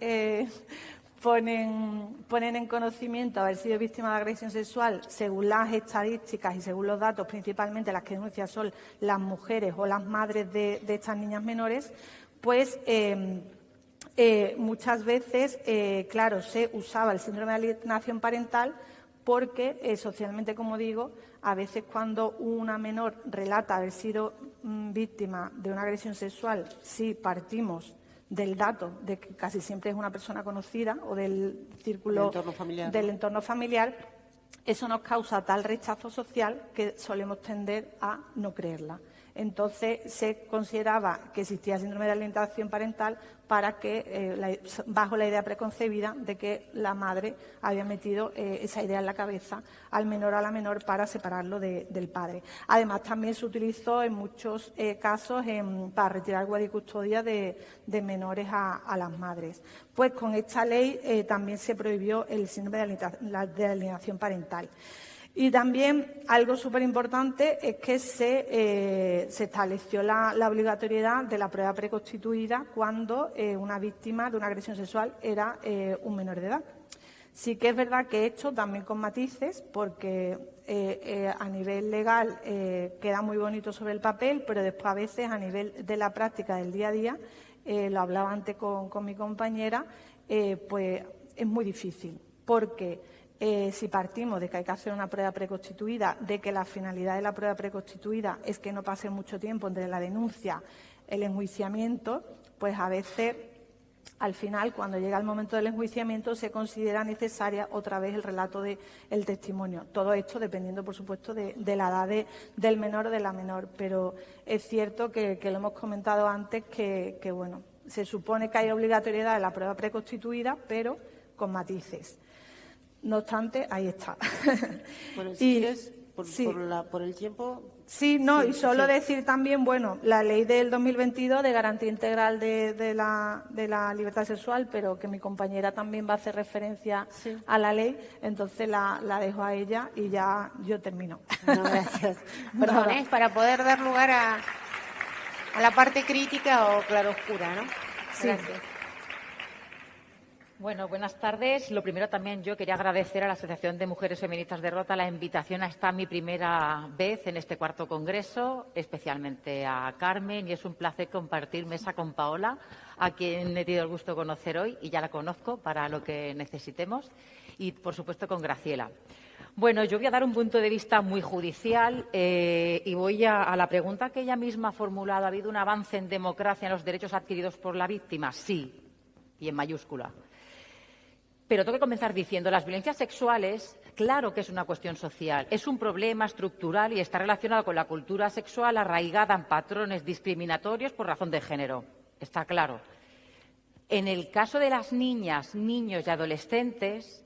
ponen en conocimiento haber sido víctimas de agresión sexual, según las estadísticas y según los datos, principalmente las que denuncian son las mujeres o las madres de estas niñas menores, pues muchas veces, claro, se usaba el síndrome de alienación parental porque socialmente, como digo, a veces cuando una menor relata haber sido víctima de una agresión sexual, si partimos del dato de que casi siempre es una persona conocida o del círculo del entorno familiar, eso nos causa tal rechazo social que solemos tender a no creerla. Entonces, se consideraba que existía síndrome de alienación parental para que, bajo la idea preconcebida de que la madre había metido esa idea en la cabeza al menor o a la menor para separarlo del padre. Además, también se utilizó en muchos casos para retirar guardia y custodia de menores a las madres. Pues con esta ley también se prohibió el síndrome de alienación parental. Y también algo súper importante es que se estableció la obligatoriedad de la prueba preconstituida cuando una víctima de una agresión sexual era un menor de edad. Sí que es verdad que esto también con matices, porque a nivel legal queda muy bonito sobre el papel, pero después a veces a nivel de la práctica del día a día, lo hablaba antes con mi compañera, pues es muy difícil, porque si partimos de que hay que hacer una prueba preconstituida, de que la finalidad de la prueba preconstituida es que no pase mucho tiempo entre la denuncia y el enjuiciamiento, pues a veces, al final, cuando llega el momento del enjuiciamiento, se considera necesaria otra vez el relato del testimonio. Todo esto dependiendo, por supuesto, de la edad del menor o de la menor. Pero es cierto que lo hemos comentado antes, que bueno, se supone que hay obligatoriedad de la prueba preconstituida, pero con matices. No obstante, ahí está. Bueno, si quieres, por el tiempo. Sí, no, y solo decir también, bueno, la ley del 2022 de garantía integral de la libertad sexual, pero que mi compañera también va a hacer referencia a la ley, entonces la dejo a ella y ya yo termino. No, gracias. Perdón, es para poder dar lugar a la parte crítica o claroscura, ¿no? Sí. Gracias. Bueno, buenas tardes. Lo primero también yo quería agradecer a la Asociación de Mujeres Feministas de Rota la invitación a esta mi primera vez en este cuarto congreso, especialmente a Carmen, y es un placer compartir mesa con Paola, a quien he tenido el gusto de conocer hoy y ya la conozco para lo que necesitemos, y por supuesto con Graciela. Bueno, yo voy a dar un punto de vista muy judicial y voy a la pregunta que ella misma ha formulado. ¿Ha habido un avance en democracia en los derechos adquiridos por la víctima? Sí, y en mayúscula. Pero tengo que comenzar diciendo, las violencias sexuales, claro que es una cuestión social, es un problema estructural y está relacionado con la cultura sexual arraigada en patrones discriminatorios por razón de género. Está claro. En el caso de las niñas, niños y adolescentes,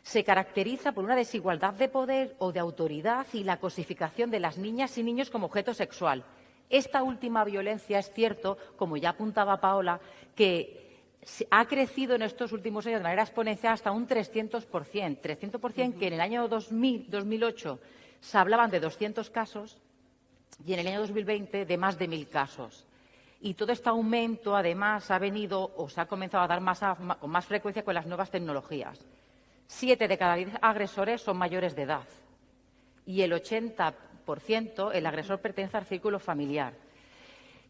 se caracteriza por una desigualdad de poder o de autoridad y la cosificación de las niñas y niños como objeto sexual. Esta última violencia es cierto, como ya apuntaba Paola, que ha crecido en estos últimos años de manera exponencial hasta un 300%. 300% que en el año 2008 se hablaban de 200 casos y en el año 2020 de más de 1.000 casos. Y todo este aumento, además, ha venido o se ha comenzado a dar con más frecuencia con las nuevas tecnologías. 7 de cada 10 agresores son mayores de edad y el 80% el agresor pertenece al círculo familiar.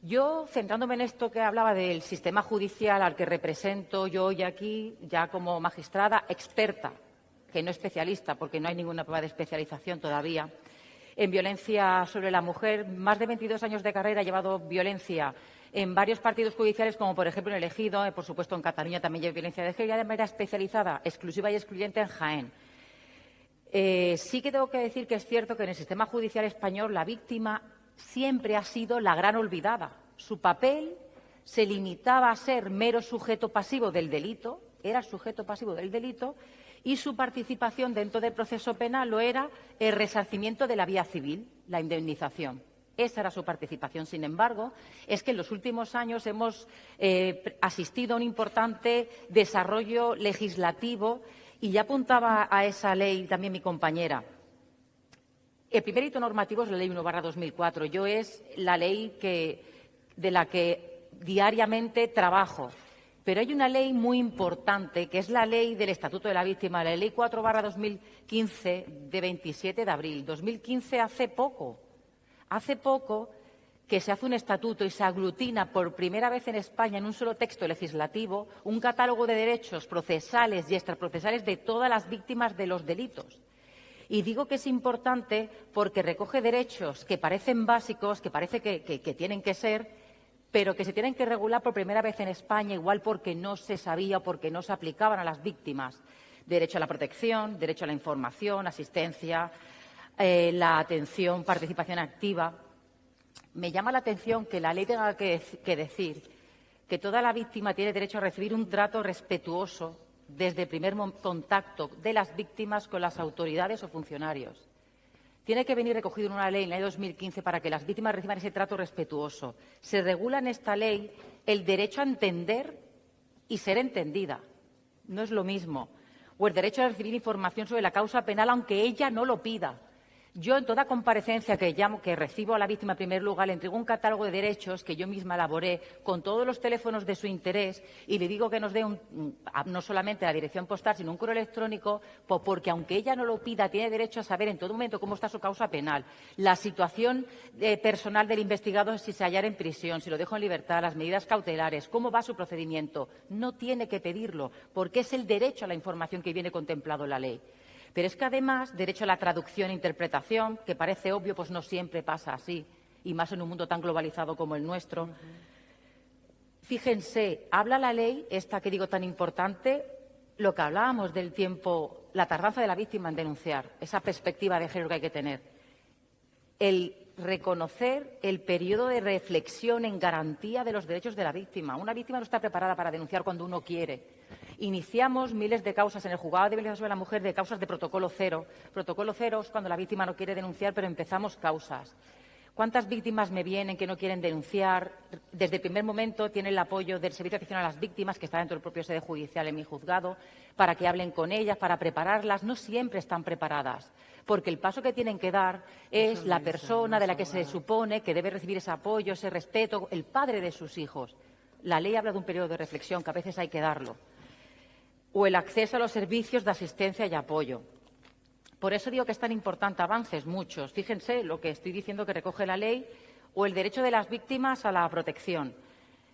Yo, centrándome en esto que hablaba del sistema judicial al que represento yo hoy aquí, ya como magistrada experta, que no especialista, porque no hay ninguna prueba de especialización todavía, en violencia sobre la mujer, más de 22 años de carrera he llevado violencia en varios partidos judiciales, como por ejemplo en el Ejido, por supuesto en Cataluña también llevo violencia de género, y de manera especializada, exclusiva y excluyente en Jaén. Sí que tengo que decir que es cierto que en el sistema judicial español la víctima siempre ha sido la gran olvidada. Su papel se limitaba a ser mero sujeto pasivo del delito, era sujeto pasivo del delito, y su participación dentro del proceso penal lo era el resarcimiento de la vía civil, la indemnización. Esa era su participación. Sin embargo, es que en los últimos años hemos asistido a un importante desarrollo legislativo y ya apuntaba a esa ley también mi compañera. El primer hito normativo es la Ley 1/2004. Yo es la ley de la que diariamente trabajo. Pero hay una ley muy importante, que es la Ley del Estatuto de la Víctima, la Ley 4/2015, de 27 de abril. 2015, hace poco que se hace un estatuto y se aglutina por primera vez en España en un solo texto legislativo un catálogo de derechos procesales y extraprocesales de todas las víctimas de los delitos. Y digo que es importante porque recoge derechos que parecen básicos, que parece que tienen que ser, pero que se tienen que regular por primera vez en España, igual porque no se sabía o porque no se aplicaban a las víctimas. Derecho a la protección, derecho a la información, asistencia, la atención, participación activa. Me llama la atención que la ley tenga que decir que toda la víctima tiene derecho a recibir un trato respetuoso desde el primer contacto de las víctimas con las autoridades o funcionarios. Tiene que venir recogido en una ley, en la ley 2015, para que las víctimas reciban ese trato respetuoso. Se regula en esta ley el derecho a entender y ser entendida. No es lo mismo. O el derecho a recibir información sobre la causa penal, aunque ella no lo pida. Yo, en toda comparecencia que recibo a la víctima en primer lugar, le entrego un catálogo de derechos que yo misma elaboré con todos los teléfonos de su interés y le digo que nos dé no solamente la dirección postal, sino un correo electrónico, porque aunque ella no lo pida, tiene derecho a saber en todo momento cómo está su causa penal, la situación personal del investigado, si se hallara en prisión, si lo dejo en libertad, las medidas cautelares, cómo va su procedimiento. No tiene que pedirlo, porque es el derecho a la información que viene contemplado en la ley. Pero es que, además, derecho a la traducción e interpretación, que parece obvio, pues no siempre pasa así, y más en un mundo tan globalizado como el nuestro. Fíjense, habla la ley, esta que digo tan importante, lo que hablábamos del tiempo, la tardanza de la víctima en denunciar, esa perspectiva de género que hay que tener. El reconocer el periodo de reflexión en garantía de los derechos de la víctima. Una víctima no está preparada para denunciar cuando uno quiere. Iniciamos miles de causas en el juzgado de violencia sobre la mujer de causas de protocolo cero. Protocolo cero es cuando la víctima no quiere denunciar, pero empezamos causas. ¿Cuántas víctimas me vienen que no quieren denunciar? Desde el primer momento tienen el apoyo del Servicio de Atención a las Víctimas, que está dentro del propio sede judicial en mi juzgado, para que hablen con ellas, para prepararlas. No siempre están preparadas, porque el paso que tienen que dar es la persona de la que se supone que debe recibir ese apoyo, ese respeto, el padre de sus hijos. La ley habla de un periodo de reflexión que a veces hay que darlo. o el acceso a los servicios de asistencia y apoyo. Por eso digo que es tan importante, avances muchos. Fíjense lo que estoy diciendo que recoge la ley, o el derecho de las víctimas a la protección.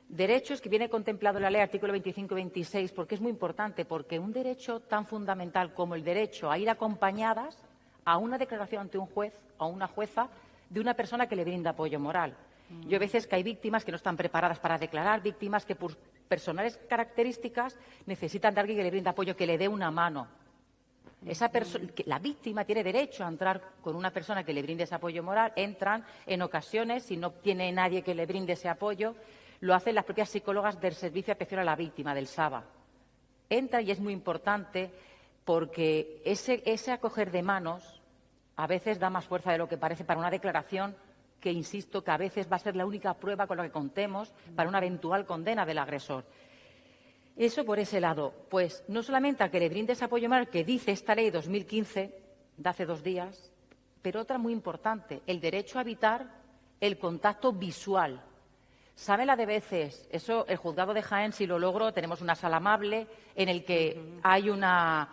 Derechos que viene contemplado en la ley, artículo 25 y 26, porque es muy importante, porque un derecho tan fundamental como el derecho a ir acompañadas a una declaración ante un juez o una jueza de una persona que le brinda apoyo moral. Yo a veces que hay víctimas que no están preparadas para declarar, víctimas que por personales características necesitan de alguien que le brinde apoyo, que le dé una mano. La víctima tiene derecho a entrar con una persona que le brinde ese apoyo moral. Entran en ocasiones, si no tiene nadie que le brinde ese apoyo, lo hacen las propias psicólogas del Servicio de Atención a la Víctima, del SABA. Entra y es muy importante porque ese acoger de manos a veces da más fuerza de lo que parece para una declaración que, insisto, que a veces va a ser la única prueba con la que contemos para una eventual condena del agresor. Eso por ese lado. Pues no solamente a que le brindes apoyo moral, que dice esta ley 2015, de hace 2 días, pero otra muy importante, el derecho a evitar el contacto visual. ¿Sabe la de veces? Eso, el juzgado de Jaén, si lo logro, tenemos una sala amable en el que hay una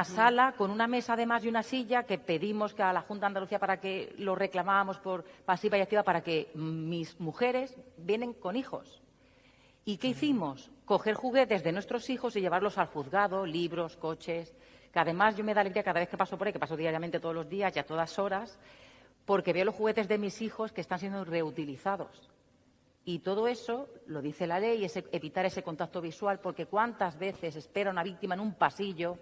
sala con una mesa además y una silla que pedimos que a la Junta de Andalucía para que lo reclamábamos por pasiva y activa para que mis mujeres vienen con hijos. ¿Y qué hicimos? Coger juguetes de nuestros hijos y llevarlos al juzgado, libros, coches, que además yo me da alegría cada vez que paso por ahí, que paso diariamente todos los días y a todas horas, porque veo los juguetes de mis hijos que están siendo reutilizados. Y todo eso, lo dice la ley, es evitar ese contacto visual, porque ¿cuántas veces espera una víctima en un pasillo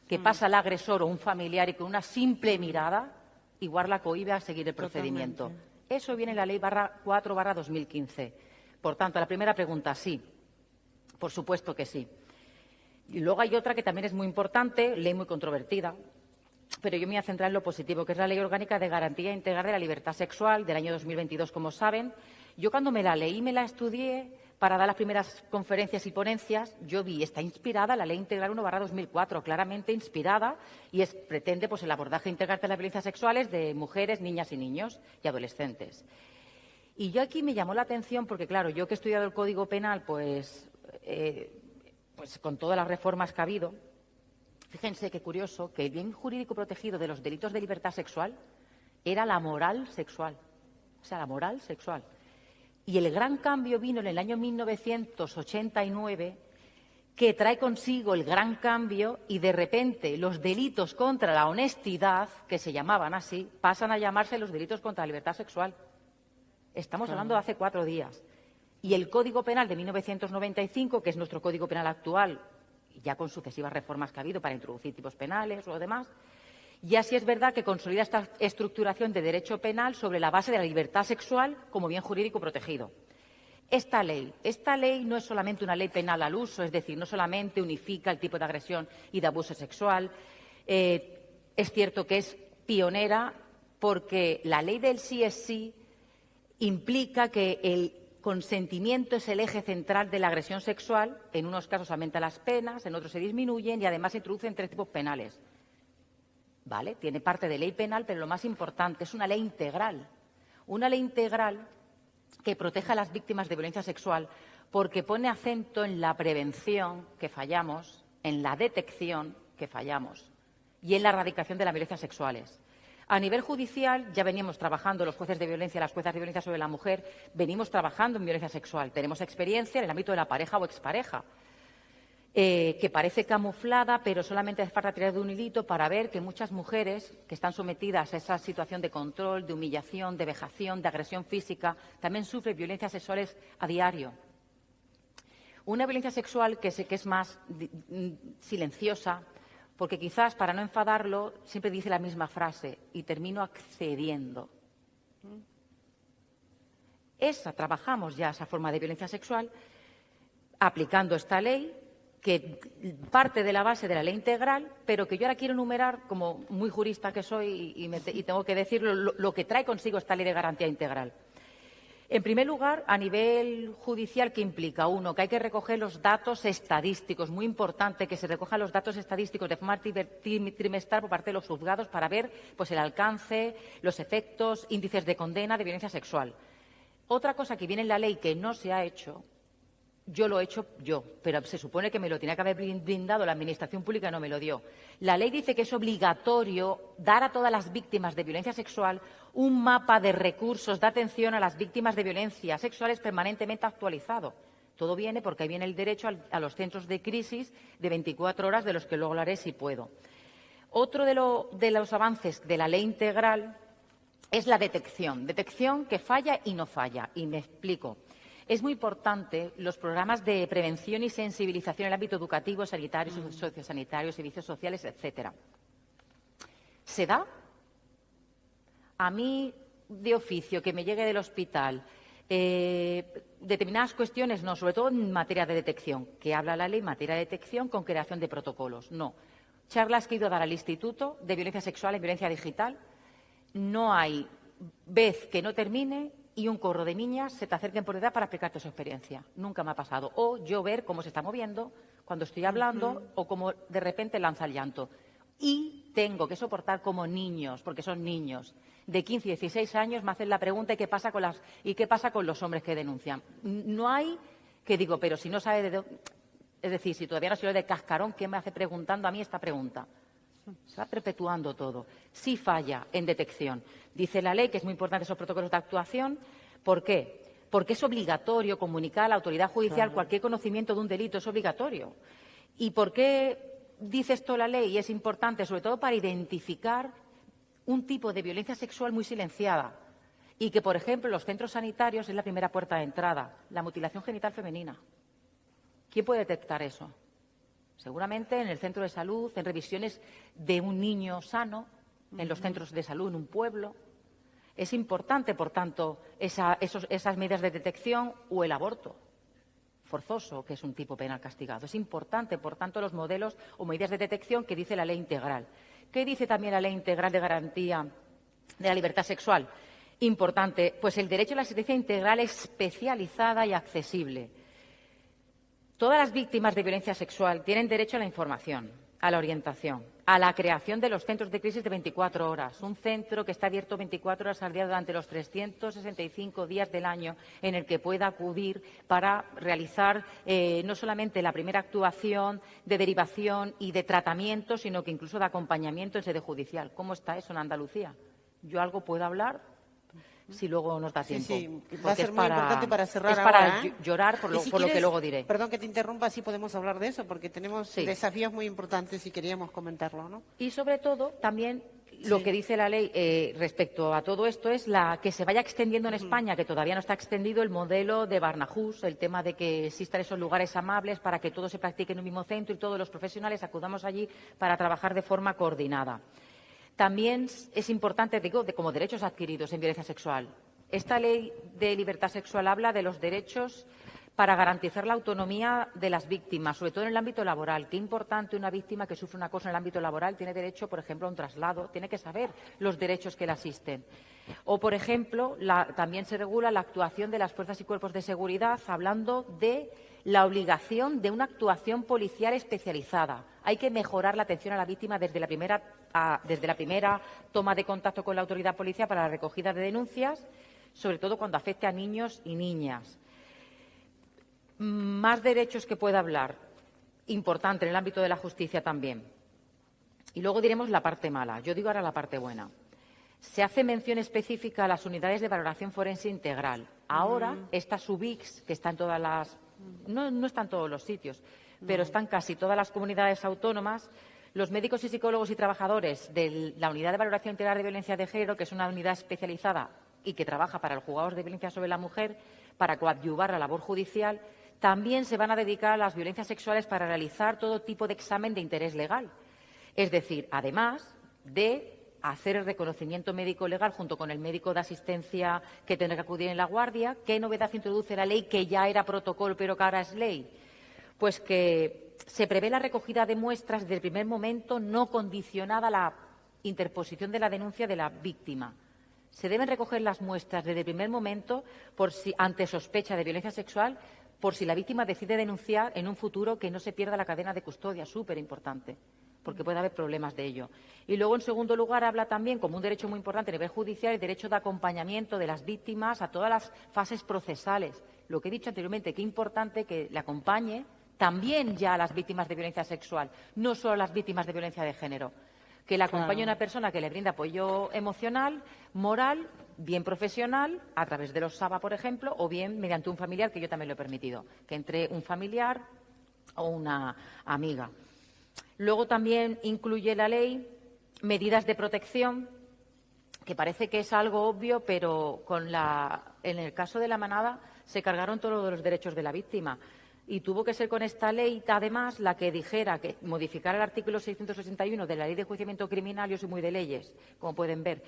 que pasa el agresor o un familiar y con una simple mirada igual la cohíbe a seguir el procedimiento? Totalmente. Eso viene en la Ley 4/2015. Por tanto, la primera pregunta, sí. Por supuesto que sí. Y luego hay otra que también es muy importante, ley muy controvertida, pero yo me voy a centrar en lo positivo, que es la Ley Orgánica de Garantía Integral de la Libertad Sexual del año 2022, como saben. Yo cuando me la leí, me la estudié para dar las primeras conferencias y ponencias, yo vi, está inspirada en la Ley Integral 1/2004, claramente inspirada, y pretende pues, el abordaje integral de las violencias sexuales de mujeres, niñas y niños y adolescentes. Y yo aquí me llamó la atención porque, claro, yo que he estudiado el Código Penal, pues con todas las reformas que ha habido, fíjense qué curioso que el bien jurídico protegido de los delitos de libertad sexual era la moral sexual. O sea, la moral sexual. Y el gran cambio vino en el año 1989, que trae consigo el gran cambio y de repente los delitos contra la honestidad, que se llamaban así, pasan a llamarse los delitos contra la libertad sexual. Estamos hablando de hace 4 días. Y el Código Penal de 1995, que es nuestro Código Penal actual, ya con sucesivas reformas que ha habido para introducir tipos penales o lo demás, y así es verdad que consolida esta estructuración de derecho penal sobre la base de la libertad sexual como bien jurídico protegido. Esta ley no es solamente una ley penal al uso, es decir, no solamente unifica el tipo de agresión y de abuso sexual. Es cierto que es pionera porque la ley del sí es sí implica que el consentimiento es el eje central de la agresión sexual. En unos casos aumenta las penas, en otros se disminuyen y además se introducen 3 tipos penales. ¿Vale? Tiene parte de ley penal, pero lo más importante es una ley integral. Una ley integral que proteja a las víctimas de violencia sexual porque pone acento en la prevención, que fallamos, en la detección, que fallamos, y en la erradicación de las violencias sexuales. A nivel judicial ya veníamos trabajando, los jueces de violencia, las juezas de violencia sobre la mujer, venimos trabajando en violencia sexual. Tenemos experiencia en el ámbito de la pareja o expareja, que parece camuflada, pero solamente hace falta tirar de un hilito para ver que muchas mujeres que están sometidas a esa situación de control, de humillación, de vejación, de agresión física, también sufren violencias sexuales a diario. Una violencia sexual que es más silenciosa, porque quizás para no enfadarlo siempre dice la misma frase y termino accediendo. Trabajamos ya esa forma de violencia sexual aplicando esta ley, que parte de la base de la ley integral, pero que yo ahora quiero enumerar, como muy jurista que soy y tengo que decirlo, lo que trae consigo esta ley de garantía integral. En primer lugar, a nivel judicial, ¿qué implica? Uno, que hay que recoger los datos estadísticos. Muy importante que se recojan los datos estadísticos de forma trimestral por parte de los juzgados para ver pues, el alcance, los efectos, índices de condena de violencia sexual. Otra cosa que viene en la ley que no se ha hecho Yo lo he hecho yo, pero se supone que me lo tenía que haber brindado la Administración Pública y no me lo dio. La ley dice que es obligatorio dar a todas las víctimas de violencia sexual un mapa de recursos de atención a las víctimas de violencia sexuales permanentemente actualizado. Todo viene porque ahí viene el derecho a los centros de crisis de 24 horas, de los que luego hablaré si puedo. Otro de los avances de la ley integral es la detección. Detección que falla y no falla. Y me explico. Es muy importante los programas de prevención y sensibilización en el ámbito educativo, sanitario, sociosanitario, servicios sociales, etcétera. ¿Se da? A mí, de oficio, que me llegue del hospital, determinadas cuestiones, no, sobre todo en materia de detección, que habla la ley en materia de detección con creación de protocolos. No. Charlas que he ido a dar al Instituto de Violencia Sexual y Violencia Digital, no hay vez que no termine y un corro de niñas se te acerquen por edad para explicarte su experiencia. Nunca me ha pasado. O yo ver cómo se está moviendo cuando estoy hablando o cómo de repente lanza el llanto. Y tengo que soportar como niños, porque son niños, de 15 y 16 años, me hacen la pregunta ¿y qué pasa con los hombres que denuncian? No hay que digo, pero si no sabe de dónde... Es decir, si todavía no se lo de cascarón, ¿qué me hace preguntando a mí esta pregunta? Se va perpetuando todo. Sí falla en detección. Dice la ley que es muy importante esos protocolos de actuación. ¿Por qué? Porque es obligatorio comunicar a la autoridad judicial cualquier conocimiento de un delito. Es obligatorio. ¿Y por qué dice esto la ley? Y es importante, sobre todo, para identificar un tipo de violencia sexual muy silenciada. Y que, por ejemplo, en los centros sanitarios es la primera puerta de entrada. La mutilación genital femenina. ¿Quién puede detectar eso? Seguramente en el centro de salud, en revisiones de un niño sano, en los centros de salud en un pueblo. Es importante, por tanto, esas medidas de detección o el aborto forzoso, que es un tipo penal castigado. Es importante, por tanto, los modelos o medidas de detección que dice la ley integral. ¿Qué dice también la ley integral de garantía de la libertad sexual? Importante, pues el derecho a la asistencia integral especializada y accesible. Todas las víctimas de violencia sexual tienen derecho a la información, a la orientación, a la creación de los centros de crisis de 24 horas. Un centro que está abierto 24 horas al día durante los 365 días del año en el que pueda acudir para realizar no solamente la primera actuación de derivación y de tratamiento, sino que incluso de acompañamiento en sede judicial. ¿Cómo está eso en Andalucía? ¿Yo algo puedo hablar? Si luego nos da tiempo. Sí, va a ser muy importante para cerrar es ahora. para llorar por lo que luego diré. Perdón que te interrumpa, sí podemos hablar de eso, porque tenemos desafíos muy importantes y queríamos comentarlo, ¿no? Y sobre todo, también lo que dice la ley respecto a todo esto es que se vaya extendiendo en España, que todavía no está extendido, el modelo de Barnahus, el tema de que existan esos lugares amables para que todo se practique en un mismo centro y todos los profesionales acudamos allí para trabajar de forma coordinada. También es importante, digo, como derechos adquiridos en violencia sexual. Esta ley de libertad sexual habla de los derechos para garantizar la autonomía de las víctimas, sobre todo en el ámbito laboral. Qué importante una víctima que sufre una cosa en el ámbito laboral tiene derecho, por ejemplo, a un traslado, tiene que saber los derechos que le asisten. O, por ejemplo, también se regula la actuación de las fuerzas y cuerpos de seguridad, hablando de la obligación de una actuación policial especializada. Hay que mejorar la atención a la víctima desde la primera toma de contacto con la autoridad policial para la recogida de denuncias, sobre todo cuando afecte a niños y niñas. Más derechos que pueda hablar, importante en el ámbito de la justicia también. Y luego diremos la parte mala. Yo digo ahora la parte buena. Se hace mención específica a las unidades de valoración forense integral. Ahora, estas UBICs, que están todas las... No están todos los sitios, pero están casi todas las comunidades autónomas. Los médicos y psicólogos y trabajadores de la Unidad de Valoración Integral de Violencia de Género, que es una unidad especializada y que trabaja para los juzgados de violencia sobre la mujer, para coadyuvar la labor judicial, también se van a dedicar a las violencias sexuales para realizar todo tipo de examen de interés legal. Es decir, además de hacer el reconocimiento médico legal junto con el médico de asistencia que tendrá que acudir en la guardia. ¿Qué novedad introduce la ley que ya era protocolo pero que ahora es ley? Pues que se prevé la recogida de muestras desde el primer momento, no condicionada a la interposición de la denuncia de la víctima. Se deben recoger las muestras desde el primer momento ante sospecha de violencia sexual, por si la víctima decide denunciar en un futuro, que no se pierda la cadena de custodia, súper importante, porque puede haber problemas de ello. Y luego, en segundo lugar, habla también, como un derecho muy importante a nivel judicial, el derecho de acompañamiento de las víctimas a todas las fases procesales, lo que he dicho anteriormente, qué importante que le acompañe también ya a las víctimas de violencia sexual, no solo a las víctimas de violencia de género. Que le acompañe una persona que le brinda apoyo emocional, moral, bien profesional, a través de los SABA, por ejemplo, o bien mediante un familiar, que yo también lo he permitido, que entre un familiar o una amiga. Luego también incluye la ley medidas de protección, que parece que es algo obvio, pero en el caso de La Manada se cargaron todos los derechos de la víctima. Y tuvo que ser con esta ley, además, la que dijera que modificara el artículo 681 de la Ley de Enjuiciamiento Criminal. Yo soy muy de leyes, como pueden ver.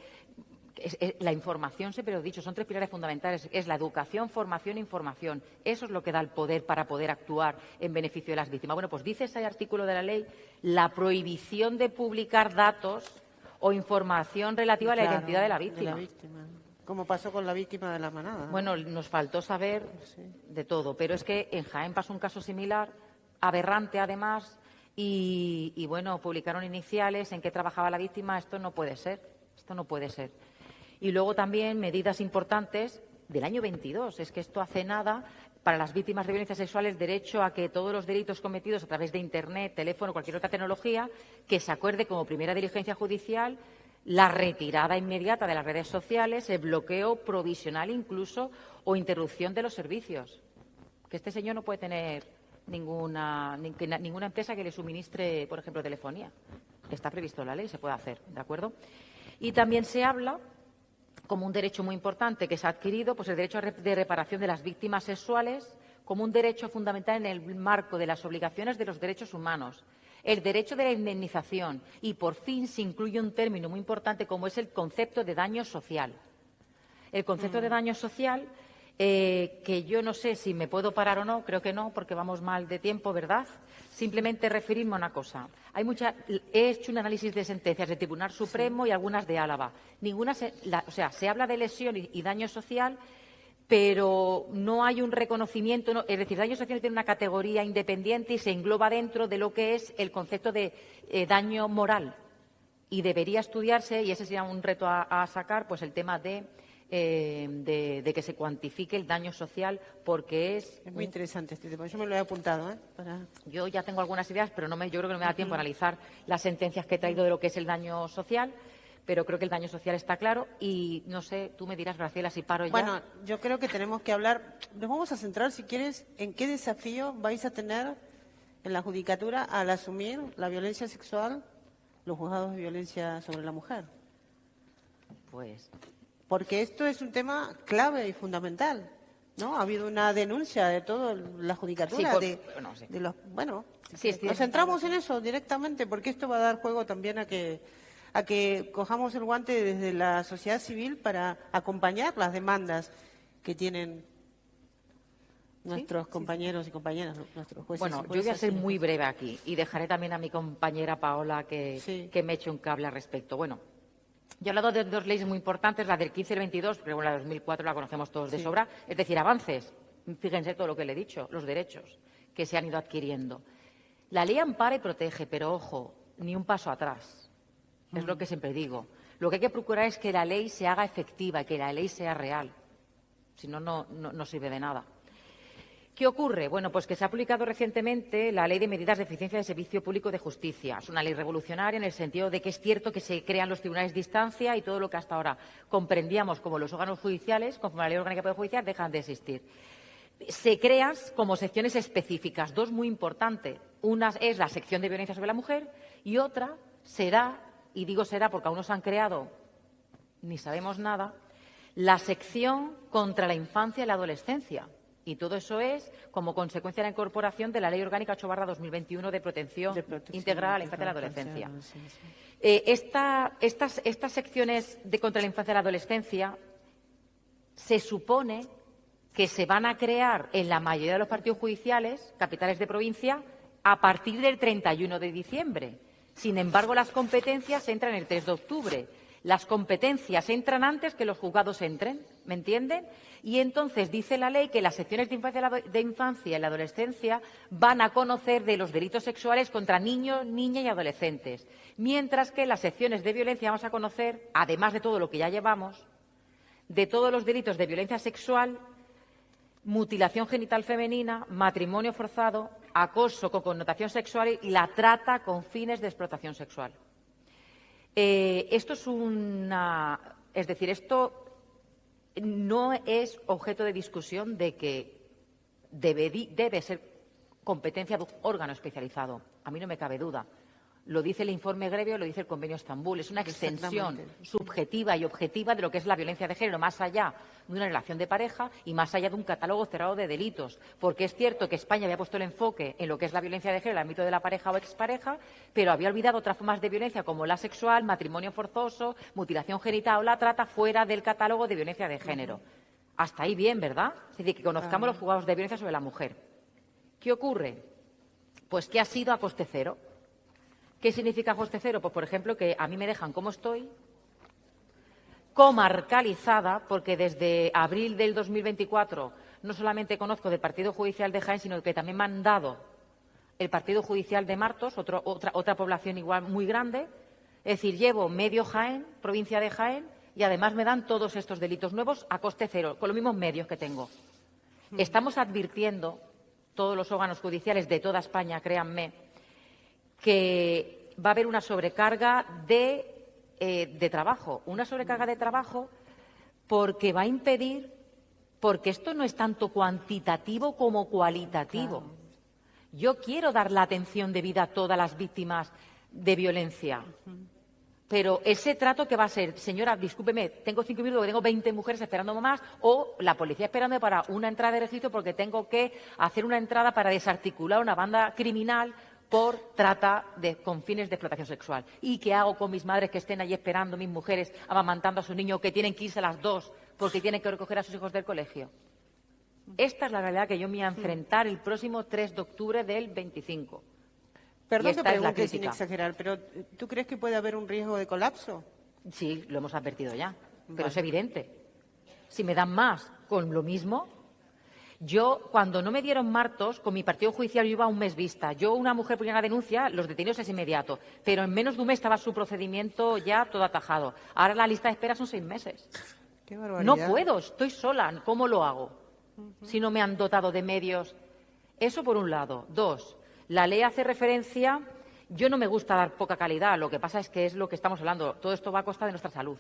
La información, siempre lo he dicho, son 3 pilares fundamentales. Es la educación, formación e información. Eso es lo que da el poder para poder actuar en beneficio de las víctimas. Bueno, pues dice ese artículo de la ley la prohibición de publicar datos o información relativa a la identidad de la víctima. Como pasó con la víctima de La Manada, ¿no? Bueno, nos faltó saber de todo, pero es que en Jaén pasó un caso similar, aberrante además, y bueno, publicaron iniciales en qué trabajaba la víctima. Esto no puede ser, esto no puede ser. Y luego también medidas importantes del año 22, es que esto hace nada. Para las víctimas de violencia sexual, el derecho a que todos los delitos cometidos a través de Internet, teléfono o cualquier otra tecnología, que se acuerde como primera diligencia judicial la retirada inmediata de las redes sociales, el bloqueo provisional incluso o interrupción de los servicios. Que este señor no puede tener ninguna empresa que le suministre, por ejemplo, telefonía. Está previsto en la ley, se puede hacer, ¿de acuerdo? Y también se habla, como un derecho muy importante que se ha adquirido, pues el derecho de reparación de las víctimas sexuales como un derecho fundamental en el marco de las obligaciones de los derechos humanos. El derecho de la indemnización y, por fin, se incluye un término muy importante como es el concepto de daño social. El concepto de daño social, que yo no sé si me puedo parar o no, creo que no, porque vamos mal de tiempo, ¿verdad? Simplemente referirme a una cosa. He hecho un análisis de sentencias del Tribunal Supremo y algunas de Álava. Se habla de lesión y daño social, pero no hay un reconocimiento, es decir, daño social tiene una categoría independiente y se engloba dentro de lo que es el concepto de daño moral. Y debería estudiarse, y ese sería un reto a sacar, pues el tema de que se cuantifique el daño social, porque es muy interesante este tema. Yo me lo he apuntado, ¿eh? Yo ya tengo algunas ideas, pero yo creo que no me da tiempo a analizar las sentencias que he traído de lo que es el daño social. Pero creo que el daño social está claro y, no sé, tú me dirás, Graciela, si paro ya. Bueno, yo creo que tenemos que hablar, nos vamos a centrar, si quieres, en qué desafío vais a tener en la Judicatura al asumir la violencia sexual, los juzgados de violencia sobre la mujer. Pues. Porque esto es un tema clave y fundamental, ¿no? Ha habido una denuncia de toda la Judicatura. Nos centramos en eso directamente, porque esto va a dar juego también a que cojamos el guante desde la sociedad civil para acompañar las demandas que tienen nuestros compañeros y compañeras, nuestros jueces. Bueno, yo voy a ser muy breve aquí y dejaré también a mi compañera Paola que me eche un cable al respecto. Bueno, yo he hablado de 2 leyes muy importantes, la del 15 y el 22, pero la del 2004 la conocemos todos de sobra, es decir, avances. Fíjense todo lo que le he dicho, los derechos que se han ido adquiriendo. La ley ampara y protege, pero ojo, ni un paso atrás. Es lo que siempre digo. Lo que hay que procurar es que la ley se haga efectiva, que la ley sea real. Si no, no sirve de nada. ¿Qué ocurre? Bueno, pues que se ha publicado recientemente la Ley de Medidas de Eficiencia del Servicio Público de Justicia. Es una ley revolucionaria en el sentido de que es cierto que se crean los tribunales de instancia y todo lo que hasta ahora comprendíamos como los órganos judiciales, conforme a la Ley Orgánica del Poder Judicial, dejan de existir. Se crean como secciones específicas, 2 muy importantes. Una es la sección de violencia sobre la mujer y otra será, y digo será porque aún no se han creado ni sabemos nada, la sección contra la infancia y la adolescencia. Y todo eso es como consecuencia de la incorporación de la Ley Orgánica 8/2021 de protección integral a la infancia y la adolescencia. Estas secciones contra la infancia y la adolescencia se supone que se van a crear en la mayoría de los partidos judiciales, capitales de provincia, a partir del 31 de diciembre. Sin embargo, las competencias entran el 3 de octubre. Las competencias entran antes que los juzgados entren, ¿me entienden? Y entonces dice la ley que las secciones de infancia y la adolescencia van a conocer de los delitos sexuales contra niños, niñas y adolescentes, mientras que las secciones de violencia vamos a conocer, además de todo lo que ya llevamos, de todos los delitos de violencia sexual mutilación genital femenina, matrimonio forzado, acoso con connotación sexual y la trata con fines de explotación sexual. Esto no es objeto de discusión de que debe ser competencia de un órgano especializado. A mí no me cabe duda. Lo dice el informe Grevio, lo dice el Convenio Estambul. Es una extensión subjetiva y objetiva de lo que es la violencia de género, más allá de una relación de pareja y más allá de un catálogo cerrado de delitos. Porque es cierto que España había puesto el enfoque en lo que es la violencia de género en el ámbito de la pareja o expareja, pero había olvidado otras formas de violencia como la sexual, matrimonio forzoso, mutilación genital o la trata fuera del catálogo de violencia de género. Hasta ahí bien, ¿verdad? Es decir, que conozcamos los juzgados de violencia sobre la mujer. ¿Qué ocurre? Pues que ha sido a coste cero. ¿Qué significa coste cero? Pues, por ejemplo, que a mí me dejan como estoy, comarcalizada, porque desde abril del 2024 no solamente conozco del Partido Judicial de Jaén, sino que también me han dado el Partido Judicial de Martos, otra población igual muy grande. Es decir, llevo medio Jaén, provincia de Jaén, y además me dan todos estos delitos nuevos a coste cero, con los mismos medios que tengo. Estamos advirtiendo, todos los órganos judiciales de toda España, créanme, que va a haber una sobrecarga de trabajo. Una sobrecarga de trabajo porque va a impedir, porque esto no es tanto cuantitativo como cualitativo. Claro. Yo quiero dar la atención debida a todas las víctimas de violencia. Pero ese trato que va a ser, señora, discúlpeme, tengo 5 minutos porque tengo 20 mujeres esperando más, o la policía esperando para una entrada de registro porque tengo que hacer una entrada para desarticular una banda criminal por trata con fines de explotación sexual. ¿Y qué hago con mis madres que estén allí esperando, mis mujeres, amamantando a sus niños, que tienen que irse a las 2 porque tienen que recoger a sus hijos del colegio? Esta es la realidad que yo me voy a enfrentar el próximo 3 de octubre del 25. Perdón que pregunte sin exagerar, pero ¿tú crees que puede haber un riesgo de colapso? Sí, lo hemos advertido ya, pero es evidente. Si me dan más con lo mismo... Yo, cuando no me dieron Martos, con mi partido judicial yo iba a un mes vista. Yo, una mujer ponía una denuncia, los detenidos es inmediato. Pero en menos de un mes estaba su procedimiento ya todo atajado. Ahora la lista de espera son 6 meses. Qué barbaridad. No puedo, estoy sola. ¿Cómo lo hago? Si no me han dotado de medios. Eso por un lado. 2, la ley hace referencia... Yo no me gusta dar poca calidad. Lo que pasa es que es lo que estamos hablando. Todo esto va a costa de nuestra salud.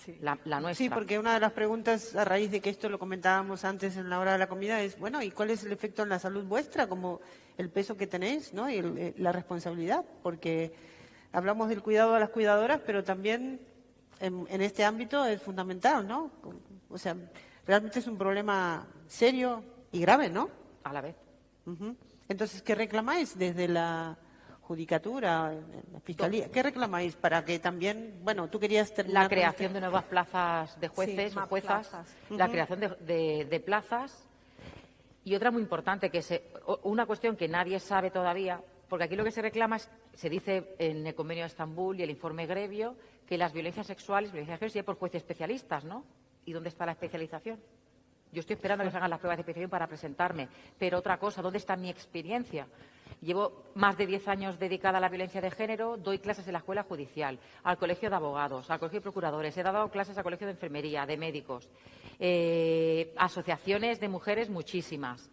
Sí. La nuestra. Sí, porque una de las preguntas, a raíz de que esto lo comentábamos antes en la hora de la comida, es, bueno, ¿y cuál es el efecto en la salud vuestra? Como el peso que tenéis, ¿no? Y la responsabilidad, porque hablamos del cuidado a las cuidadoras, pero también en este ámbito es fundamental, ¿no? O sea, realmente es un problema serio y grave, ¿no? A la vez. Entonces, ¿qué reclamáis desde la Judicatura, la Fiscalía? ¿Qué reclamáis para que también, bueno, tú querías terminar? La creación de nuevas plazas de jueces o juezas, la creación de plazas y otra muy importante, que es una cuestión que nadie sabe todavía, porque aquí lo que se reclama es, se dice en el Convenio de Estambul y el informe Grevio, que las violencias sexuales, violencias de género, serían por jueces especialistas, ¿no? ¿Y dónde está la especialización? Yo estoy esperando a que se hagan las pruebas de especialización para presentarme, pero otra cosa, ¿dónde está mi experiencia? Llevo más de 10 años dedicada a la violencia de género, doy clases en la escuela judicial, al colegio de abogados, al colegio de procuradores, he dado clases al colegio de enfermería, de médicos, asociaciones de mujeres muchísimas.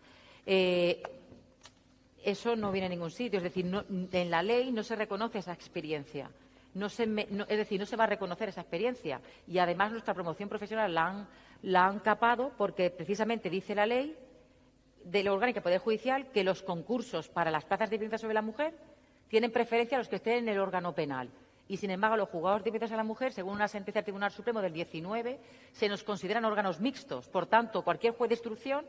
Eso no viene a ningún sitio, es decir, en la ley no se reconoce esa experiencia. Es decir, no se va a reconocer esa experiencia. Y además nuestra promoción profesional la han capado porque precisamente dice la ley de la Orgánica Poder Judicial que los concursos para las plazas de violencia sobre la mujer tienen preferencia a los que estén en el órgano penal. Y, sin embargo, los juzgados de violencia sobre la mujer, según una sentencia del Tribunal Supremo del 19, se nos consideran órganos mixtos. Por tanto, cualquier juez de instrucción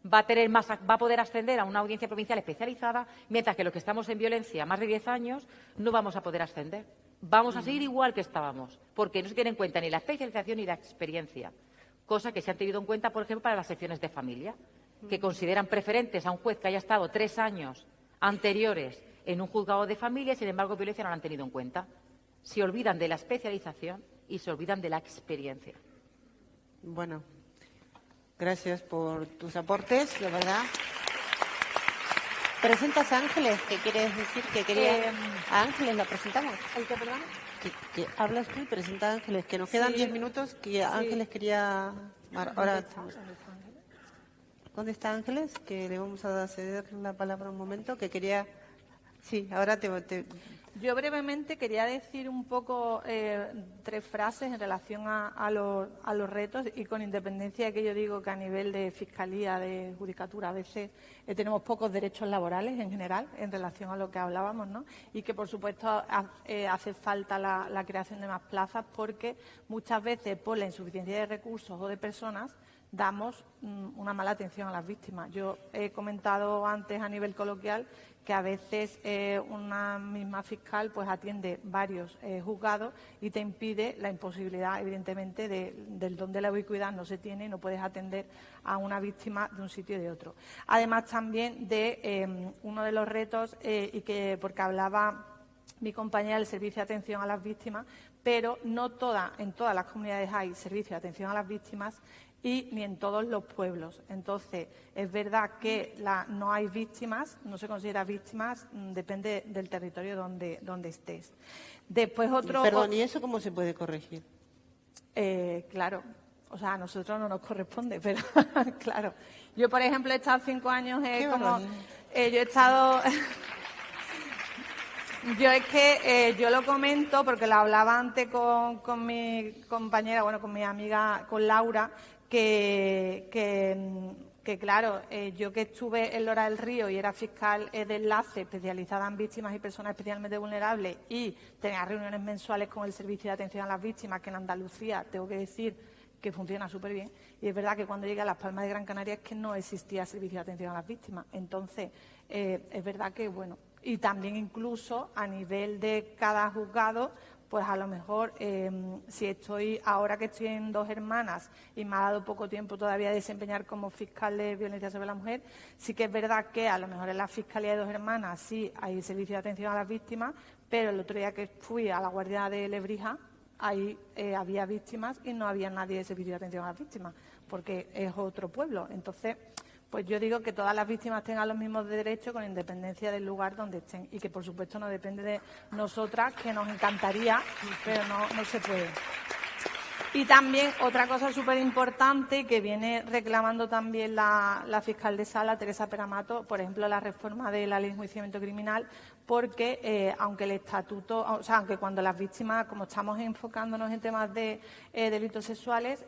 va a poder ascender a una audiencia provincial especializada, mientras que los que estamos en violencia más de 10 años no vamos a poder ascender. Vamos a seguir igual que estábamos, porque no se tiene en cuenta ni la especialización ni la experiencia, cosa que se han tenido en cuenta, por ejemplo, para las secciones de familia, que consideran preferentes a un juez que haya estado 3 años anteriores en un juzgado de familia y, sin embargo, violencia no lo han tenido en cuenta. Se olvidan de la especialización y se olvidan de la experiencia. Bueno, gracias por tus aportes, de verdad. ¿Presentas a Ángeles? ¿Qué quieres decir? Que quería... ¿A Ángeles la presentamos? ¿El qué, perdón? Que hablas tú y presenta a Ángeles, que nos quedan 10 minutos, que Ángeles quería... Ahora... ¿Dónde está Ángeles? Que le vamos a ceder la palabra un momento, que quería... Sí, ahora te... Yo brevemente quería decir un poco 3 frases en relación a los retos, y con independencia de que yo digo que a nivel de fiscalía, de judicatura, a veces tenemos pocos derechos laborales en general en relación a lo que hablábamos, ¿no? Y que, por supuesto, hace falta la creación de más plazas, porque muchas veces, por la insuficiencia de recursos o de personas, damos una mala atención a las víctimas. Yo he comentado antes a nivel coloquial que a veces una misma fiscal pues atiende varios juzgados y te impide la imposibilidad, evidentemente, del don de la ubicuidad no se tiene y no puedes atender a una víctima de un sitio y de otro. Además, también de uno de los retos, y que porque hablaba mi compañera del servicio de atención a las víctimas, pero no en todas las comunidades hay servicio de atención a las víctimas y ni en todos los pueblos. Entonces, es verdad que no hay víctimas, no se considera víctimas, depende del territorio donde estés. Después Perdón, ¿y eso cómo se puede corregir? Claro, o sea, a nosotros no nos corresponde, pero claro. Yo, por ejemplo, he estado 5 años yo he estado... Yo lo comento porque lo hablaba antes con mi compañera, bueno, con mi amiga, con Laura, que claro, yo que estuve en Lora del Río y era fiscal de enlace especializada en víctimas y personas especialmente vulnerables, y tenía reuniones mensuales con el Servicio de Atención a las Víctimas, que en Andalucía tengo que decir que funciona súper bien, y es verdad que cuando llegué a Las Palmas de Gran Canaria es que no existía Servicio de Atención a las Víctimas. Entonces, es verdad que, bueno, y también incluso a nivel de cada juzgado, pues a lo mejor, ahora que estoy en Dos Hermanas y me ha dado poco tiempo todavía de desempeñar como fiscal de violencia sobre la mujer, sí que es verdad que a lo mejor en la Fiscalía de Dos Hermanas sí hay servicio de atención a las víctimas, pero el otro día que fui a la Guardia de Lebrija, ahí había víctimas y no había nadie de servicio de atención a las víctimas, porque es otro pueblo. Entonces, pues yo digo que todas las víctimas tengan los mismos derechos con independencia del lugar donde estén, y que, por supuesto, no depende de nosotras, que nos encantaría, pero no se puede. Y también otra cosa súper importante que viene reclamando también la fiscal de sala, Teresa Peramato, por ejemplo, la reforma de la ley de enjuiciamiento criminal, porque aunque el estatuto, o sea, aunque cuando las víctimas, como estamos enfocándonos en temas de delitos sexuales,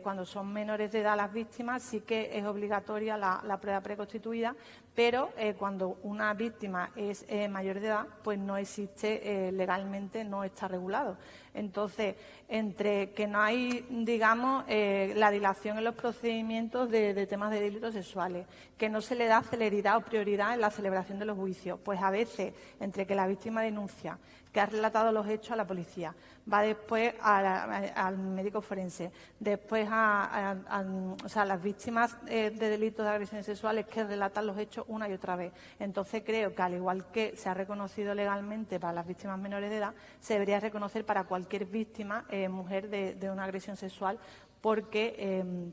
cuando son menores de edad las víctimas, sí que es obligatoria la prueba preconstituida, pero cuando una víctima es mayor de edad, pues no existe legalmente, no está regulado. Entonces, entre que no hay, digamos, la dilación en los procedimientos de temas de delitos sexuales, que no se le da celeridad o prioridad en la celebración de los juicios, pues a veces, entre que la víctima denuncia, que ha relatado los hechos a la policía, va después al médico forense, después o sea, las víctimas de delitos de agresiones sexuales que relatan los hechos una y otra vez. Entonces creo que, al igual que se ha reconocido legalmente para las víctimas menores de edad, se debería reconocer para cualquier víctima, mujer de una agresión sexual, porque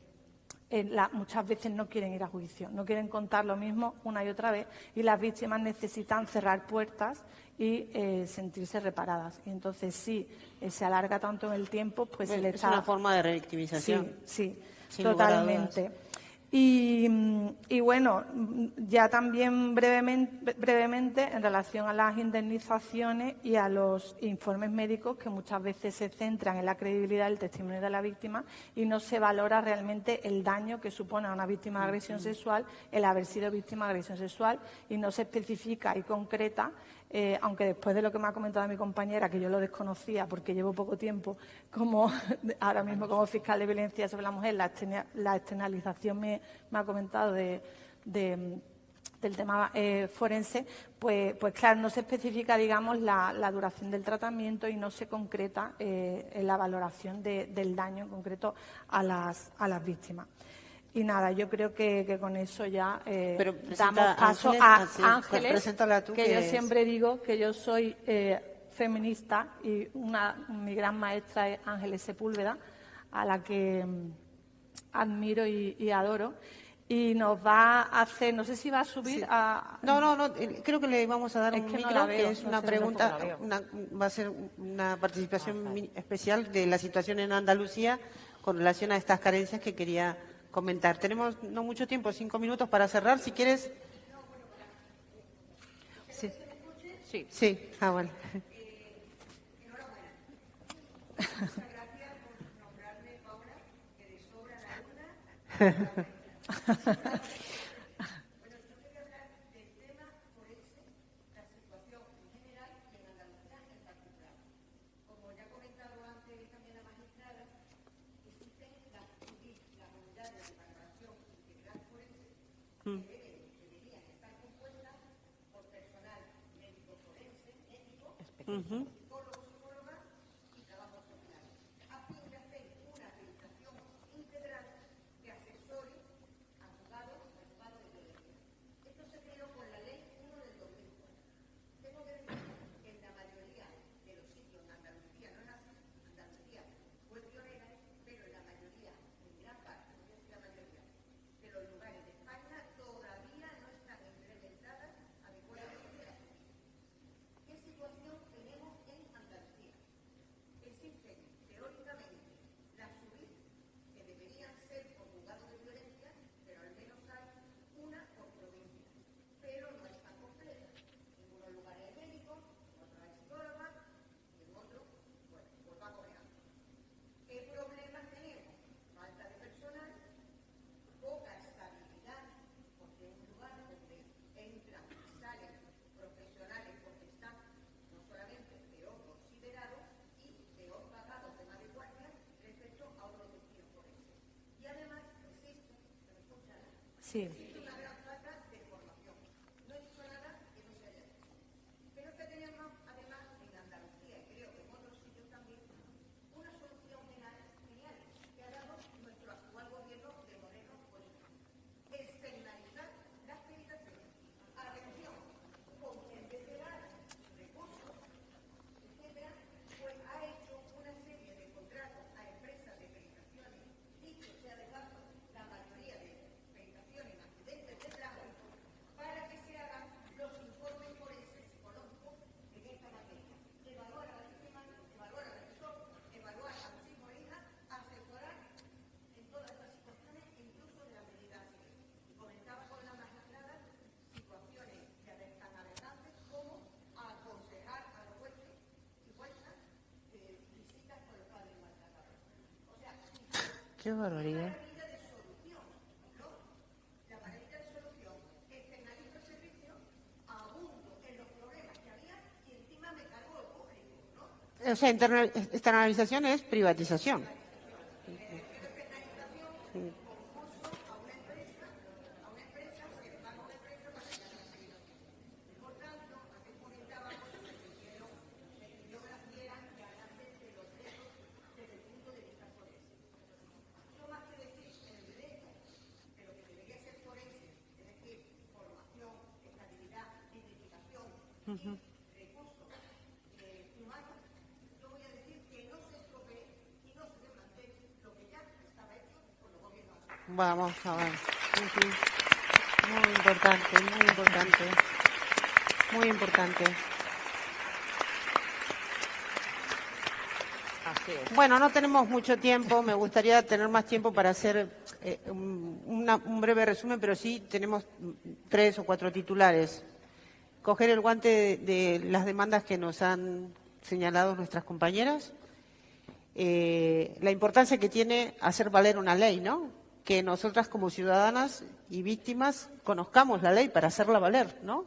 muchas veces no quieren ir a juicio, no quieren contar lo mismo una y otra vez, y las víctimas necesitan cerrar puertas y sentirse reparadas. Y entonces, si se alarga tanto en el tiempo, pues se le es una forma de revictimización. Sí, sin lugar a totalmente. dudas. Y bueno, ya también brevemente en relación a las indemnizaciones y a los informes médicos, que muchas veces se centran en la credibilidad del testimonio de la víctima y no se valora realmente el daño que supone a una víctima de agresión sexual el haber sido víctima de agresión sexual, y no se especifica y concreta, aunque después de lo que me ha comentado mi compañera, que yo lo desconocía porque llevo poco tiempo ahora mismo como fiscal de violencia sobre la mujer, la externalización me ha comentado del tema forense, pues claro, no se especifica, digamos, la duración del tratamiento y no se concreta en la valoración del daño en concreto a las víctimas. Y nada, yo creo que con eso ya damos paso a Ángeles, que yo siempre digo que yo soy feminista, y mi gran maestra es Ángeles Sepúlveda, a la que admiro y adoro. Y nos va a hacer, no sé si va a subir a... No, creo que le vamos a dar un micro, que es una pregunta, va a ser una participación especial de la situación en Andalucía con relación a estas carencias que quería comentar. Tenemos no mucho tiempo, 5 minutos para cerrar. Si quieres... Sí. Sí. Sí, bueno. Muchas gracias por nombrarme Paula, que de sobra la luna. Bueno, yo quería hablar del tema forense, la situación en general y en Andalucía en particular. Como ya ha comentado antes también la magistrada, existen las unidades de valoración integral forense que deberían estar compuestas por personal médico forense, ético, psicólogos, psicólogas y trabajo social, a fin de hacer una acreditación integral que asesore a juzgados de violencia. Esto se creó con la Ley 1 del 2004. Tengo que decir que en la mayoría de los sitios en Andalucía no es así. Andalucía fue pionera, pero en la mayoría, en gran parte, no voy a decir la mayoría, de los lugares de España todavía no están implementadas adecuadamente las medidas. ¿Qué situación tenemos en Andalucía? Existen teóricamente las SUBIC, que deberían ser por juzgados de violencia, pero al menos hay una por provincia, pero no están completas. En unos lugares hay médicos, en otros hay psicólogas y en otros, bueno, pues va cojeando. ¿Qué problemas tenemos? Falta de personal, poca estabilidad, porque es un lugar donde entran y salen profesionales porque están no solamente peor considerados y peor pagados de más de guardia respecto a otros destinos forenses. Y además existe, ¿se me escucha? Sí. Existe una gran falta de formación. No he dicho nada que no se haya hecho. Pero es que tenemos además en Andalucía, y creo que en otros sitios también, una solución genial que ha dado nuestro actual gobierno de Moreno Político. Externalizar la acreditación. Atención, porque en vez de dar recursos, etcétera, pues ha hecho una serie de contratos a empresas de acreditaciones, dicho sea de paso, la mayoría de acreditaciones en accidentes de tráfico, para que se hagan los informes forenses psicológicos en esta materia. Evaluar a la víctima, evaluar al agresor, evaluar a los hijos e hijas, asesorar en todas estas situaciones, incluso en la medida a seguir. Y comentaba con la magistrada situaciones que están aberrantes, como aconsejar a los jueces y juezas visitas con los padres maltratados. O sea, Qué barbaridad. la maravilla de solución externalizo el servicio, abundo en los problemas que había y encima me cargo el público, ¿no? O sea, externalización es privatización. Recursos humanos, yo voy a decir que no se estropee y no se desmantele lo que ya estaba hecho por los gobiernos. Vamos a ver. Sí. Muy importante, muy importante. Muy importante. Así es. Bueno, no tenemos mucho tiempo. Me gustaría tener más tiempo para hacer un breve resumen, pero sí tenemos 3 o 4 titulares. Coger el guante de las demandas que nos han señalado nuestras compañeras. La importancia que tiene hacer valer una ley, ¿no? Que nosotras como ciudadanas y víctimas conozcamos la ley para hacerla valer, ¿no?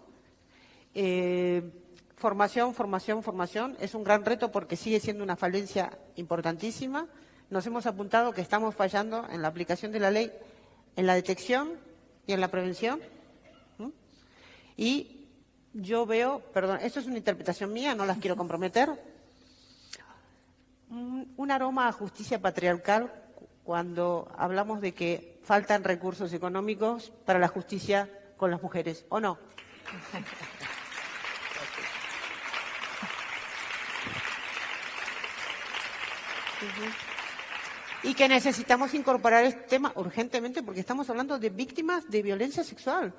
Formación, formación, formación. Es un gran reto porque sigue siendo una falencia importantísima. Nos hemos apuntado que estamos fallando en la aplicación de la ley, en la detección y en la prevención. Y yo veo, perdón, esto es una interpretación mía, no las quiero comprometer, un aroma a justicia patriarcal cuando hablamos de que faltan recursos económicos para la justicia con las mujeres, ¿o no? Y que necesitamos incorporar este tema urgentemente porque estamos hablando de víctimas de violencia sexual.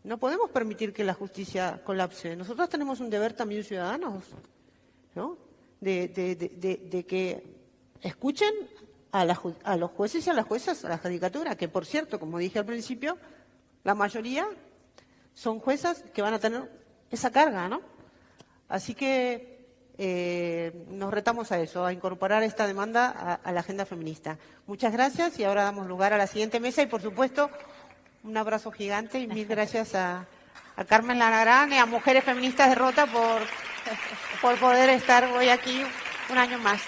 No podemos permitir que la justicia colapse. Nosotros tenemos un deber también ciudadanos, ¿no? De que escuchen a los jueces y a las juezas, a la judicatura, que por cierto, como dije al principio, la mayoría son juezas que van a tener esa carga, ¿no? Así que nos retamos a eso, a incorporar esta demanda a la agenda feminista. Muchas gracias y ahora damos lugar a la siguiente mesa y, por supuesto, un abrazo gigante y mil gracias a Carmen Larragrán y a Mujeres Feministas de Rota por poder estar hoy aquí un año más.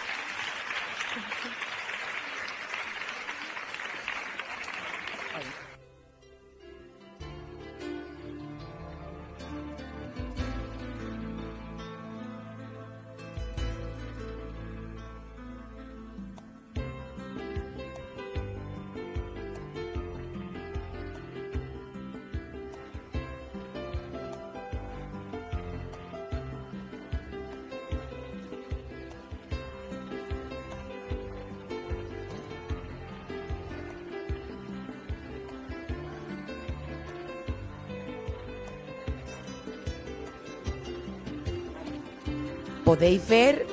Podéis ver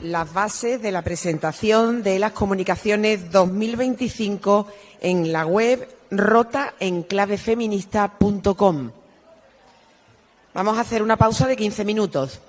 las bases de la presentación de las comunicaciones 2025 en la web rotaenclavefeminista.com. Vamos a hacer una pausa de 15 minutos.